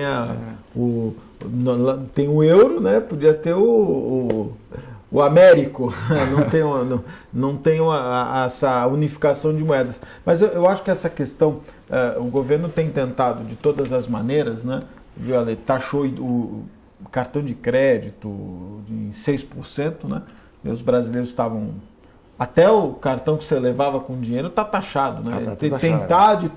tem o euro, né? Podia ter o Américo. não tem essa unificação de moedas. Mas eu acho que essa questão, o governo tem tentado de todas as maneiras, né? Taxou o cartão de crédito em 6%, né? E os brasileiros estavam... Até o cartão que você levava com dinheiro está taxado, né? Tentar de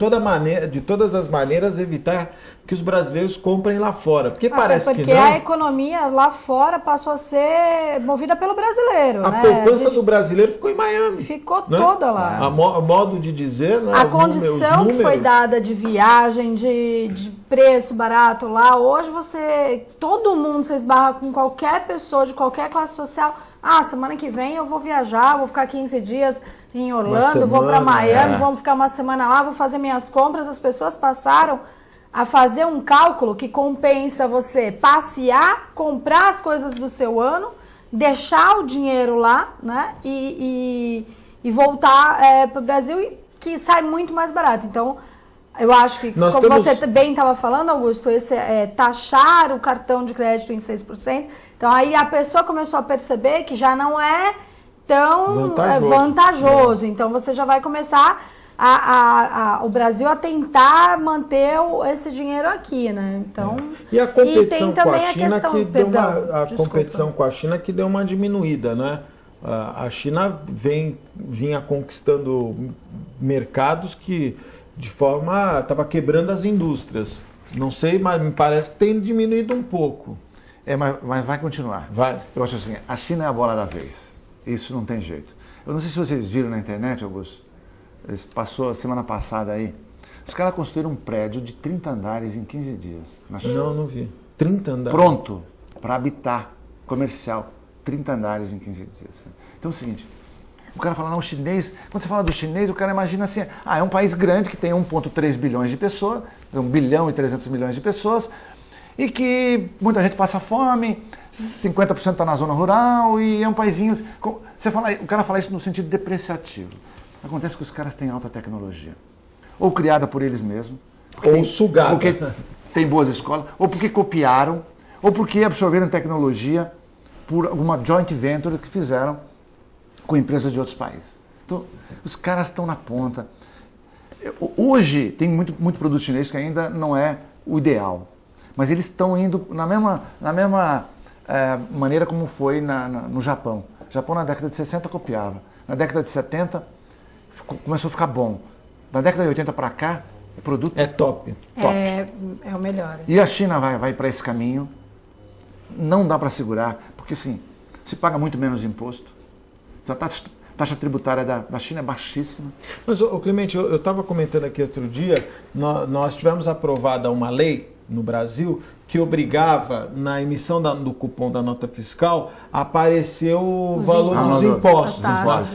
todas as maneiras evitar que os brasileiros comprem lá fora. Porque parece que não. Porque a economia lá fora passou a ser movida pelo brasileiro. A poupança do brasileiro ficou em Miami. Ficou toda lá. O modo de dizer, né? A condição que foi dada de viagem, de preço barato lá, hoje todo mundo se esbarra com qualquer pessoa de qualquer classe social. Semana que vem eu vou viajar, vou ficar 15 dias em Orlando, vou para Miami, vamos ficar uma semana lá, vou fazer minhas compras. As pessoas passaram a fazer um cálculo que compensa você passear, comprar as coisas do seu ano, deixar o dinheiro lá, né, e voltar para o Brasil, que sai muito mais barato. Então, eu acho que, você bem estava falando, Augusto, esse taxar o cartão de crédito em 6%. Então, aí a pessoa começou a perceber que já não é tão vantajoso. Então você já vai começar o Brasil a tentar manter esse dinheiro aqui, né? Então, E a competição tem com a também China questão, que deu desculpa. competição com a China que deu uma diminuída, né? A China vinha conquistando mercados que de forma estava quebrando as indústrias. Não sei, mas me parece que tem diminuído um pouco. Mas vai continuar. Vai. Eu acho assim, a China é a bola da vez. Isso não tem jeito. Eu não sei se vocês viram na internet, Augusto. Passou a semana passada aí. Os caras construíram um prédio de 30 andares em 15 dias na China. Não vi. 30 andares. Pronto para habitar, comercial. 30 andares em 15 dias. Então é o seguinte, o cara fala, não, o chinês, quando você fala do chinês, o cara imagina assim, é um país grande que tem 1,3 bilhões de pessoas, 1 bilhão e 300 milhões de pessoas, e que muita gente passa fome, 50% está na zona rural, e é um paizinho... o cara fala isso no sentido depreciativo. Acontece que os caras têm alta tecnologia, ou criada por eles mesmos, ou sugada. Porque tem boas escolas, ou porque copiaram, ou porque absorveram tecnologia por uma joint venture que fizeram com empresas de outros países. Então, os caras estão na ponta. Hoje, tem muito produto chinês que ainda não é o ideal, mas eles estão indo na mesma maneira como foi no Japão. O Japão, na década de 60, copiava. Na década de 70, começou a ficar bom. Na década de 80 para cá, o produto é top. É o melhor. E a China vai para esse caminho. Não dá para segurar, porque assim, se paga muito menos imposto. A taxa tributária da China é baixíssima. Mas, Clemente, eu estava comentando aqui outro dia, nós tivemos aprovada uma lei no Brasil que obrigava, na emissão do cupom da nota fiscal, a aparecer o valor dos impostos.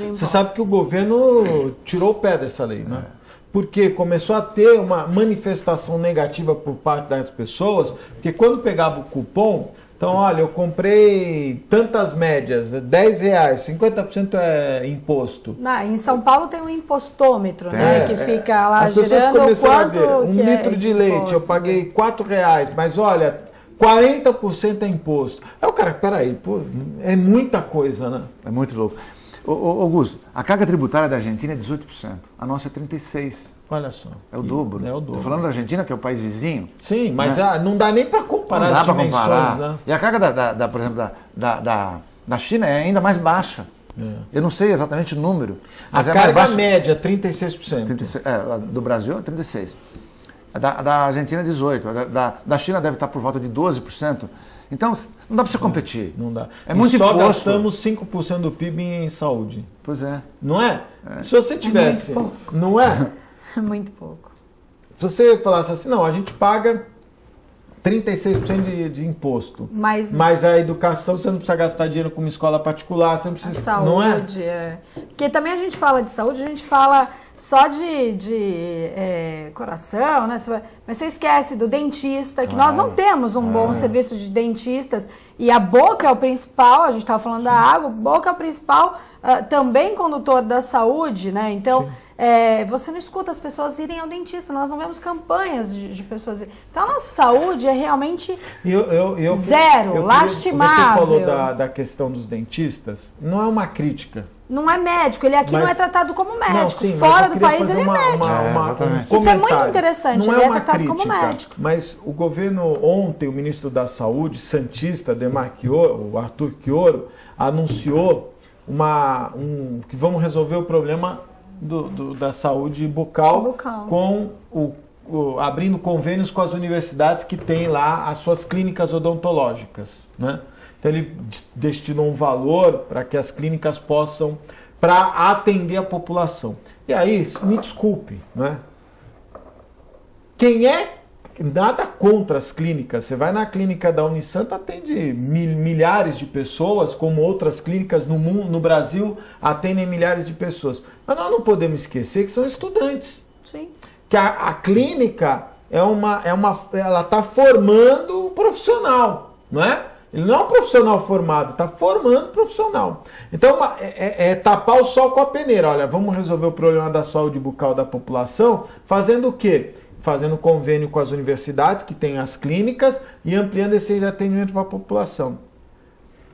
Você sabe que o governo tirou o pé dessa lei, né? Porque começou a ter uma manifestação negativa por parte das pessoas, porque quando pegava o cupom, então, olha, eu comprei tantas médias, R$10, 50% é imposto. Em São Paulo tem um impostômetro, né? Que fica lá as pessoas girando começaram a quanto ver, um litro de leite, eu paguei R$4, mas olha, 40% é imposto. Aí o cara, peraí, pô, é muita coisa, né? É muito louco. Augusto, a carga tributária da Argentina é 18%, a nossa é 36%. Olha só. É o dobro. É o dobro. Estou falando da Argentina, que é o país vizinho. Sim, mas não dá nem para comparar as dimensões, né? E a carga, por exemplo, da China é ainda mais baixa. Eu não sei exatamente o número. Mas a carga média, 36%. 36, do Brasil é 36%. Da Argentina é 18%. Da China deve estar por volta de 12%. Então, não dá para você competir. Não dá. É muito só imposto. gastamos 5% do PIB em saúde. Pois é. Não é? Se você tivesse... Não é? É muito pouco. Se você falasse assim, não, a gente paga 36% de imposto. Mas a educação, você não precisa gastar dinheiro com uma escola particular, você não precisa... A saúde, não é? Porque também a gente fala de saúde, a gente fala só de coração, né? Mas você esquece do dentista, que nós não temos um bom serviço de dentistas. E a boca é o principal, a gente estava falando da água, a boca é o principal, também condutor da saúde, né? Então... você não escuta as pessoas irem ao dentista, nós não vemos campanhas de pessoas irem. Então a nossa saúde é realmente zero, lastimável. Você falou da questão dos dentistas, não é uma crítica. Não é médico, ele aqui não é tratado como médico. Não, sim, fora do país ele é médico. Isso é muito interessante, não ele é é uma tratado crítica, como médico. Mas o governo ontem, o ministro da Saúde, santista, Adhemar Quioro, o Arthur Quioro, anunciou que vamos resolver o problema da saúde bucal. Com abrindo convênios com as universidades que têm lá as suas clínicas odontológicas, né? Então ele destinou um valor para que as clínicas possam, para atender a população. E aí, me desculpe, né? Nada contra as clínicas. Você vai na clínica da Unisanta, atende milhares de pessoas, como outras clínicas no Brasil atendem milhares de pessoas. Mas nós não podemos esquecer que são estudantes. Sim. Que a clínica ela está formando o profissional, não é? Ele não é um profissional formado, está formando profissional. Então, é tapar o sol com a peneira. Olha, vamos resolver o problema da saúde bucal da população fazendo o quê? Fazendo convênio com as universidades, que têm as clínicas, e ampliando esse atendimento para a população.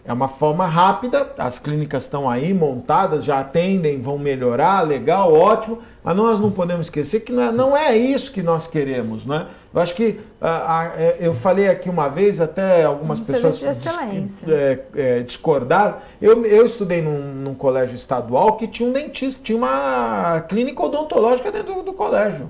É uma forma rápida, as clínicas estão aí montadas, já atendem, vão melhorar, legal, ótimo, mas nós não podemos esquecer que não é isso que nós queremos, né? Eu acho que, eu falei aqui uma vez, até algumas pessoas discordaram, eu estudei num colégio estadual que tinha um dentista, tinha uma clínica odontológica dentro do colégio.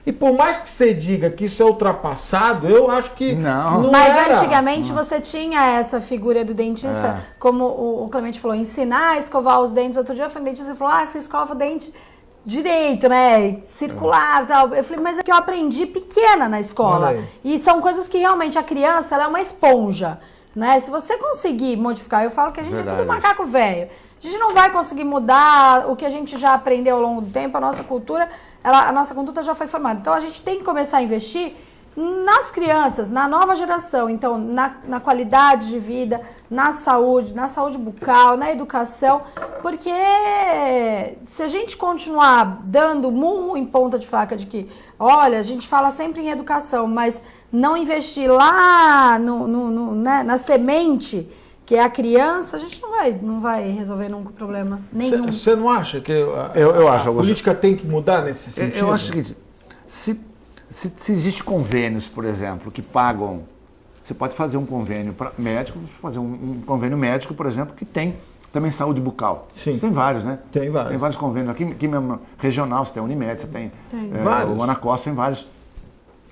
E por mais que você diga que isso é ultrapassado, eu acho que não Mas era. antigamente você tinha essa figura do dentista, como o Clemente falou, ensinar a escovar os dentes. Outro dia eu fui no dentista e falou, você escova o dente direito, né, circular e tal. Eu falei, mas é que eu aprendi pequena na escola. E são coisas que realmente a criança, ela é uma esponja, né? Se você conseguir modificar, eu falo que a gente é tudo macaco velho. A gente não vai conseguir mudar o que a gente já aprendeu ao longo do tempo, a nossa cultura, a nossa conduta já foi formada. Então a gente tem que começar a investir nas crianças, na nova geração, então na qualidade de vida, na saúde bucal, na educação, porque se a gente continuar dando murro em ponta de faca de que, olha, a gente fala sempre em educação, mas não investir lá né, na semente, que é a criança, a gente não vai resolver nunca o problema nenhum. Você não acha que a política tem que mudar nesse sentido? Eu acho o seguinte, se existe convênios, por exemplo, que pagam, você pode fazer um convênio médico, fazer um convênio médico, por exemplo, que tem também saúde bucal. Sim. Você tem vários, né? Tem vários. Tem vários convênios. Aqui mesmo, regional, você tem a Unimed, você tem o Anacosta, tem vários.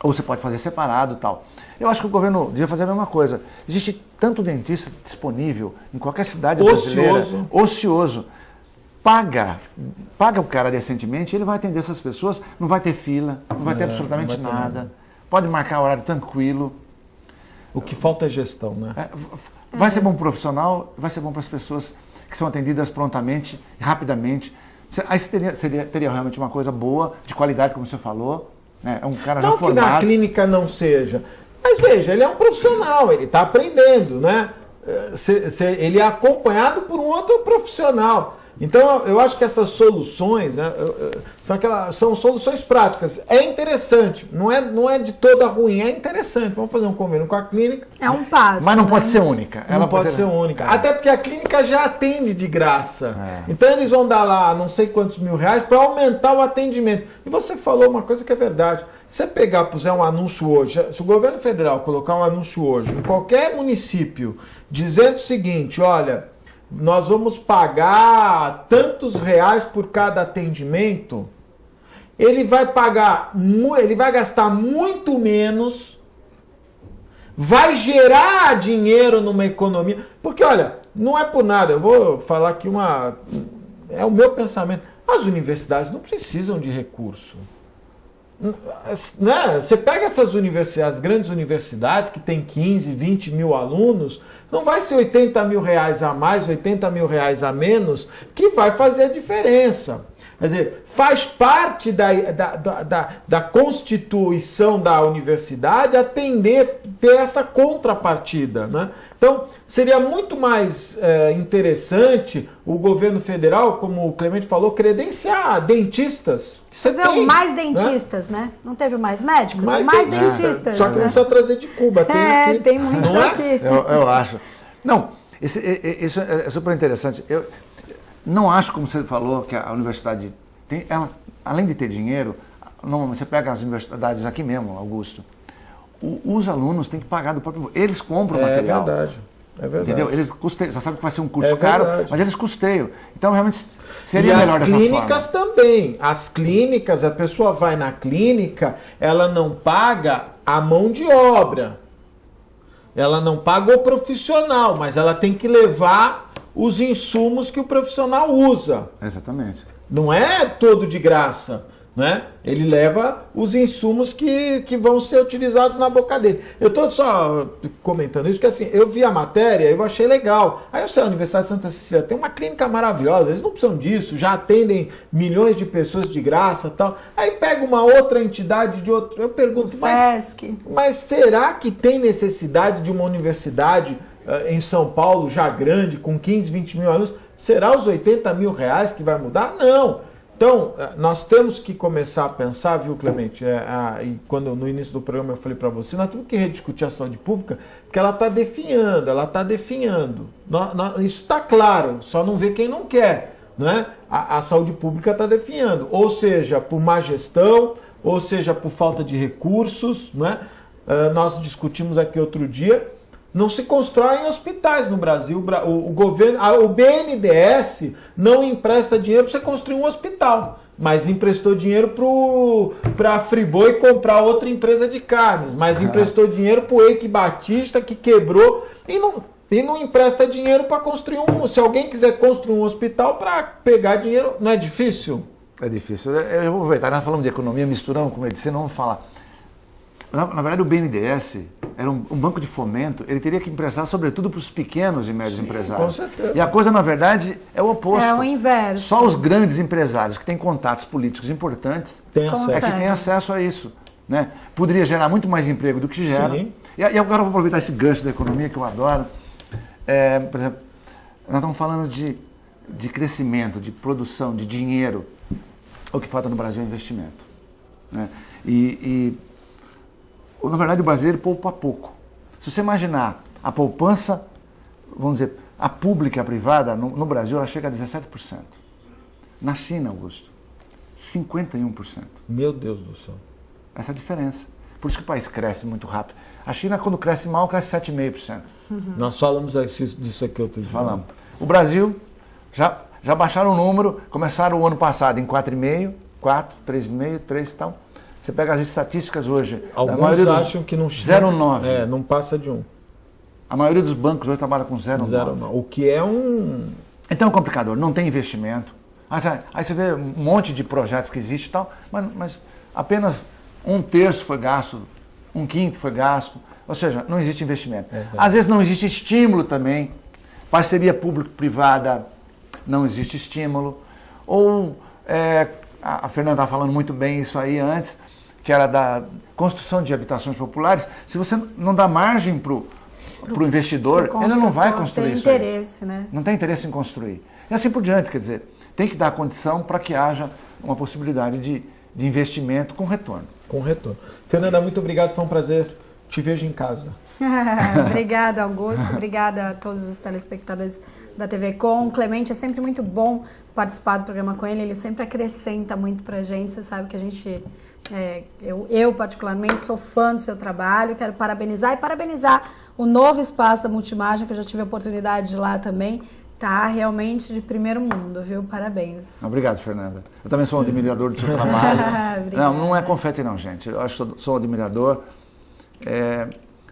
Ou você pode fazer separado e tal. Eu acho que o governo devia fazer a mesma coisa. Existe tanto dentista disponível em qualquer cidade brasileira, ocioso. Paga o cara decentemente, ele vai atender essas pessoas, não vai ter fila, não vai ter absolutamente nada. Pode marcar horário tranquilo. O que falta é gestão, né? Vai ser bom pro profissional, vai ser bom para as pessoas que são atendidas prontamente, rapidamente. Aí você teria realmente uma coisa boa, de qualidade, como você falou. É um cara já formado. Não que na clínica não seja. Mas veja, ele é um profissional, ele está aprendendo, né? Ele é acompanhado por um outro profissional. Então, eu acho que essas soluções, né, são soluções práticas. É interessante, não é de toda ruim, é interessante. Vamos fazer um convênio com a clínica. É um passo. Mas não pode ser única. Ela não pode ser única. Até porque a clínica já atende de graça. Então, eles vão dar lá não sei quantos mil reais para aumentar o atendimento. E você falou uma coisa que é verdade. Se você pegar, puser um anúncio hoje, se o governo federal colocar um anúncio hoje em qualquer município, dizendo o seguinte, olha, nós vamos pagar tantos reais por cada atendimento, ele vai gastar muito menos, vai gerar dinheiro numa economia, porque olha, não é por nada, eu vou falar aqui é o meu pensamento, as universidades não precisam de recurso. Né? Você pega essas universidades, as grandes universidades que tem 15, 20 mil alunos, não vai ser 80 mil reais a mais, 80 mil reais a menos que vai fazer a diferença. Quer dizer, faz parte da constituição da universidade ter essa contrapartida, né? Então, seria muito mais interessante o governo federal, como o Clemente falou, credenciar dentistas. Fazer mais dentistas, né? Não teve mais médicos? Mais dentistas. Só que não precisa trazer de Cuba. Tem muitos aqui. Eu acho. Não, isso é super interessante. Eu não acho, como você falou, que a universidade tem, além de ter dinheiro, você pega as universidades aqui mesmo, Augusto, os alunos têm que pagar do próprio... Eles compram material. É verdade. Entendeu? Eles custeiam. Você sabe que vai ser um curso caro, mas eles custeiam. Então, realmente, seria melhor dessa forma. E as clínicas também. As clínicas, a pessoa vai na clínica, ela não paga a mão de obra. Ela não paga o profissional, mas ela tem que levar os insumos que o profissional usa. Exatamente. Não é todo de graça, né? Ele leva os insumos que vão ser utilizados na boca dele. Eu estou só comentando isso, porque assim, eu vi a matéria, eu achei legal. Aí eu sei, a Universidade de Santa Cecília tem uma clínica maravilhosa, eles não precisam disso, já atendem milhões de pessoas de graça e tal. Aí pega uma outra entidade de outro, eu pergunto, mas será que tem necessidade de uma universidade em São Paulo, já grande, com 15, 20 mil alunos? Será os 80 mil reais que vai mudar? Não. Então, nós temos que começar a pensar, viu, Clemente? E quando no início do programa eu falei para você, nós temos que rediscutir a saúde pública, porque ela está definhando, isso está claro, só não vê quem não quer, né? A saúde pública está definhando, ou seja, por má gestão, ou seja, por falta de recursos, né? Nós discutimos aqui outro dia, não se constroem hospitais no Brasil. O governo, o BNDES não empresta dinheiro para você construir um hospital, mas emprestou dinheiro para a Friboi comprar outra empresa de carne, mas emprestou dinheiro para o Eike Batista, que quebrou, e não empresta dinheiro para construir se alguém quiser construir um hospital, para pegar dinheiro, não é difícil? É difícil. Eu vou aproveitar, nós falamos de economia, misturamos com medicina, vamos falar. Na verdade, o BNDES era um banco de fomento, ele teria que emprestar sobretudo para os pequenos e médios empresários. Com certeza. E a coisa, na verdade, é o oposto. É o inverso. Só os grandes empresários que têm contatos políticos importantes é que têm acesso a isso. Né? Poderia gerar muito mais emprego do que gera. Sim. E agora eu vou aproveitar esse gancho da economia que eu adoro. Por exemplo, nós estamos falando de crescimento, de produção, de dinheiro. O que falta no Brasil é investimento. Né? Na verdade, o brasileiro poupa pouco. Se você imaginar a poupança, vamos dizer, a pública e a privada, no Brasil, ela chega a 17%. Na China, Augusto, 51%. Meu Deus do céu. Essa é a diferença. Por isso que o país cresce muito rápido. A China, quando cresce mal, cresce 7,5%. Nós falamos disso aqui outro dia. Falamos. O Brasil, já baixaram o número, começaram o ano passado em 4,5%, 4, 3,5%, 3 e tal. Você pega as estatísticas hoje. Alguns acham que não chega. 0,9. Não passa de 1. A maioria dos bancos hoje trabalha com 0,9. O que é um... Então é complicador, não tem investimento. Aí você vê um monte de projetos que existem e tal, mas apenas 1/3 foi gasto, 1/5 foi gasto. Ou seja, não existe investimento. Às vezes não existe estímulo também. Parceria público-privada, não existe estímulo. Ou, a Fernanda estava falando muito bem isso aí antes, que era da construção de habitações populares. Se você não dá margem para o investidor, ele não vai construir isso. Não tem interesse, né? Não tem interesse em construir. E assim por diante, quer dizer, tem que dar condição para que haja uma possibilidade de investimento com retorno. Com retorno. Fernanda, muito obrigado, foi um prazer. Te vejo em casa. Obrigada, Augusto. Obrigada a todos os telespectadores da TV Com. Clemente, é sempre muito bom participar do programa com ele. Ele sempre acrescenta muito pra gente. Você sabe que a gente... Eu particularmente, sou fã do seu trabalho. Quero parabenizar o novo espaço da Multimagem, que eu já tive a oportunidade de ir lá também. Tá realmente de primeiro mundo, viu? Parabéns. Obrigado, Fernanda. Eu também sou um admirador do seu trabalho. Não é confete não, gente. Eu acho que sou um admirador.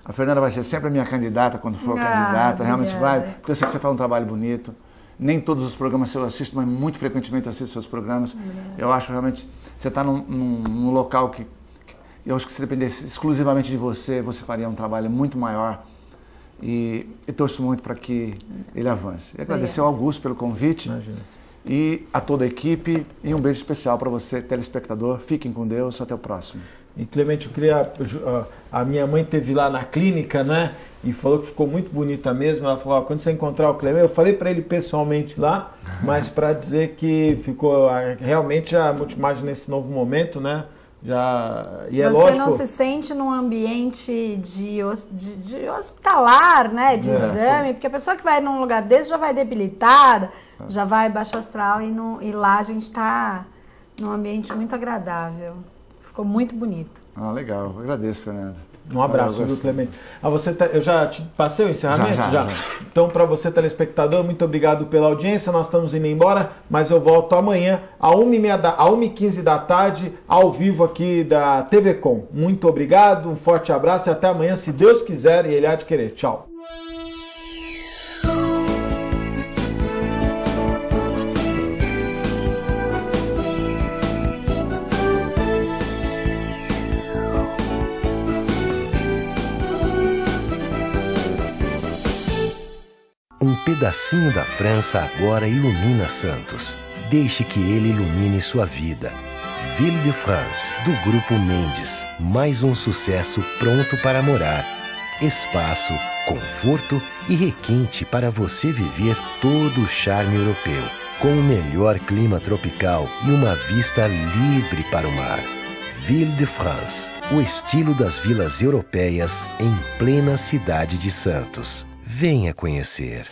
A Fernanda vai ser sempre a minha candidata quando for candidata. Realmente vai, porque eu sei que você faz um trabalho bonito. Nem todos os programas eu assisto, mas muito frequentemente eu assisto seus programas. Eu acho realmente você está num local que eu acho que se dependesse exclusivamente de você, você faria um trabalho muito maior. E torço muito para que ele avance. E agradecer ao Augusto pelo convite. Imagina. E a toda a equipe. E um beijo especial para você, telespectador. Fiquem com Deus. Até o próximo. E Clemente, eu queria... A minha mãe esteve lá na clínica, né? E falou que ficou muito bonita mesmo. Ela falou, quando você encontrar o Clemente... Eu falei para ele pessoalmente lá, mas para dizer que ficou realmente a Multimagem nesse novo momento, né? Você não se sente num ambiente de hospitalar, né? De exame, porque a pessoa que vai num lugar desse já vai debilitada, já vai baixo astral e lá a gente está num ambiente muito agradável. Ficou muito bonito. Legal. Eu agradeço, Fernanda. Um abraço, viu, Clemente? Eu já te passei o encerramento? Já. Então, para você, telespectador, muito obrigado pela audiência. Nós estamos indo embora, mas eu volto amanhã, às 1h15 da tarde, ao vivo aqui da TV Com. Muito obrigado, um forte abraço e até amanhã, se Deus quiser e Ele há de querer. Tchau. Um pedacinho da França agora ilumina Santos. Deixe que ele ilumine sua vida. Ville de France, do Grupo Mendes. Mais um sucesso pronto para morar. Espaço, conforto e requinte para você viver todo o charme europeu. com o melhor clima tropical e uma vista livre para o mar. Ville de France, o estilo das vilas europeias em plena cidade de Santos. Venha conhecer.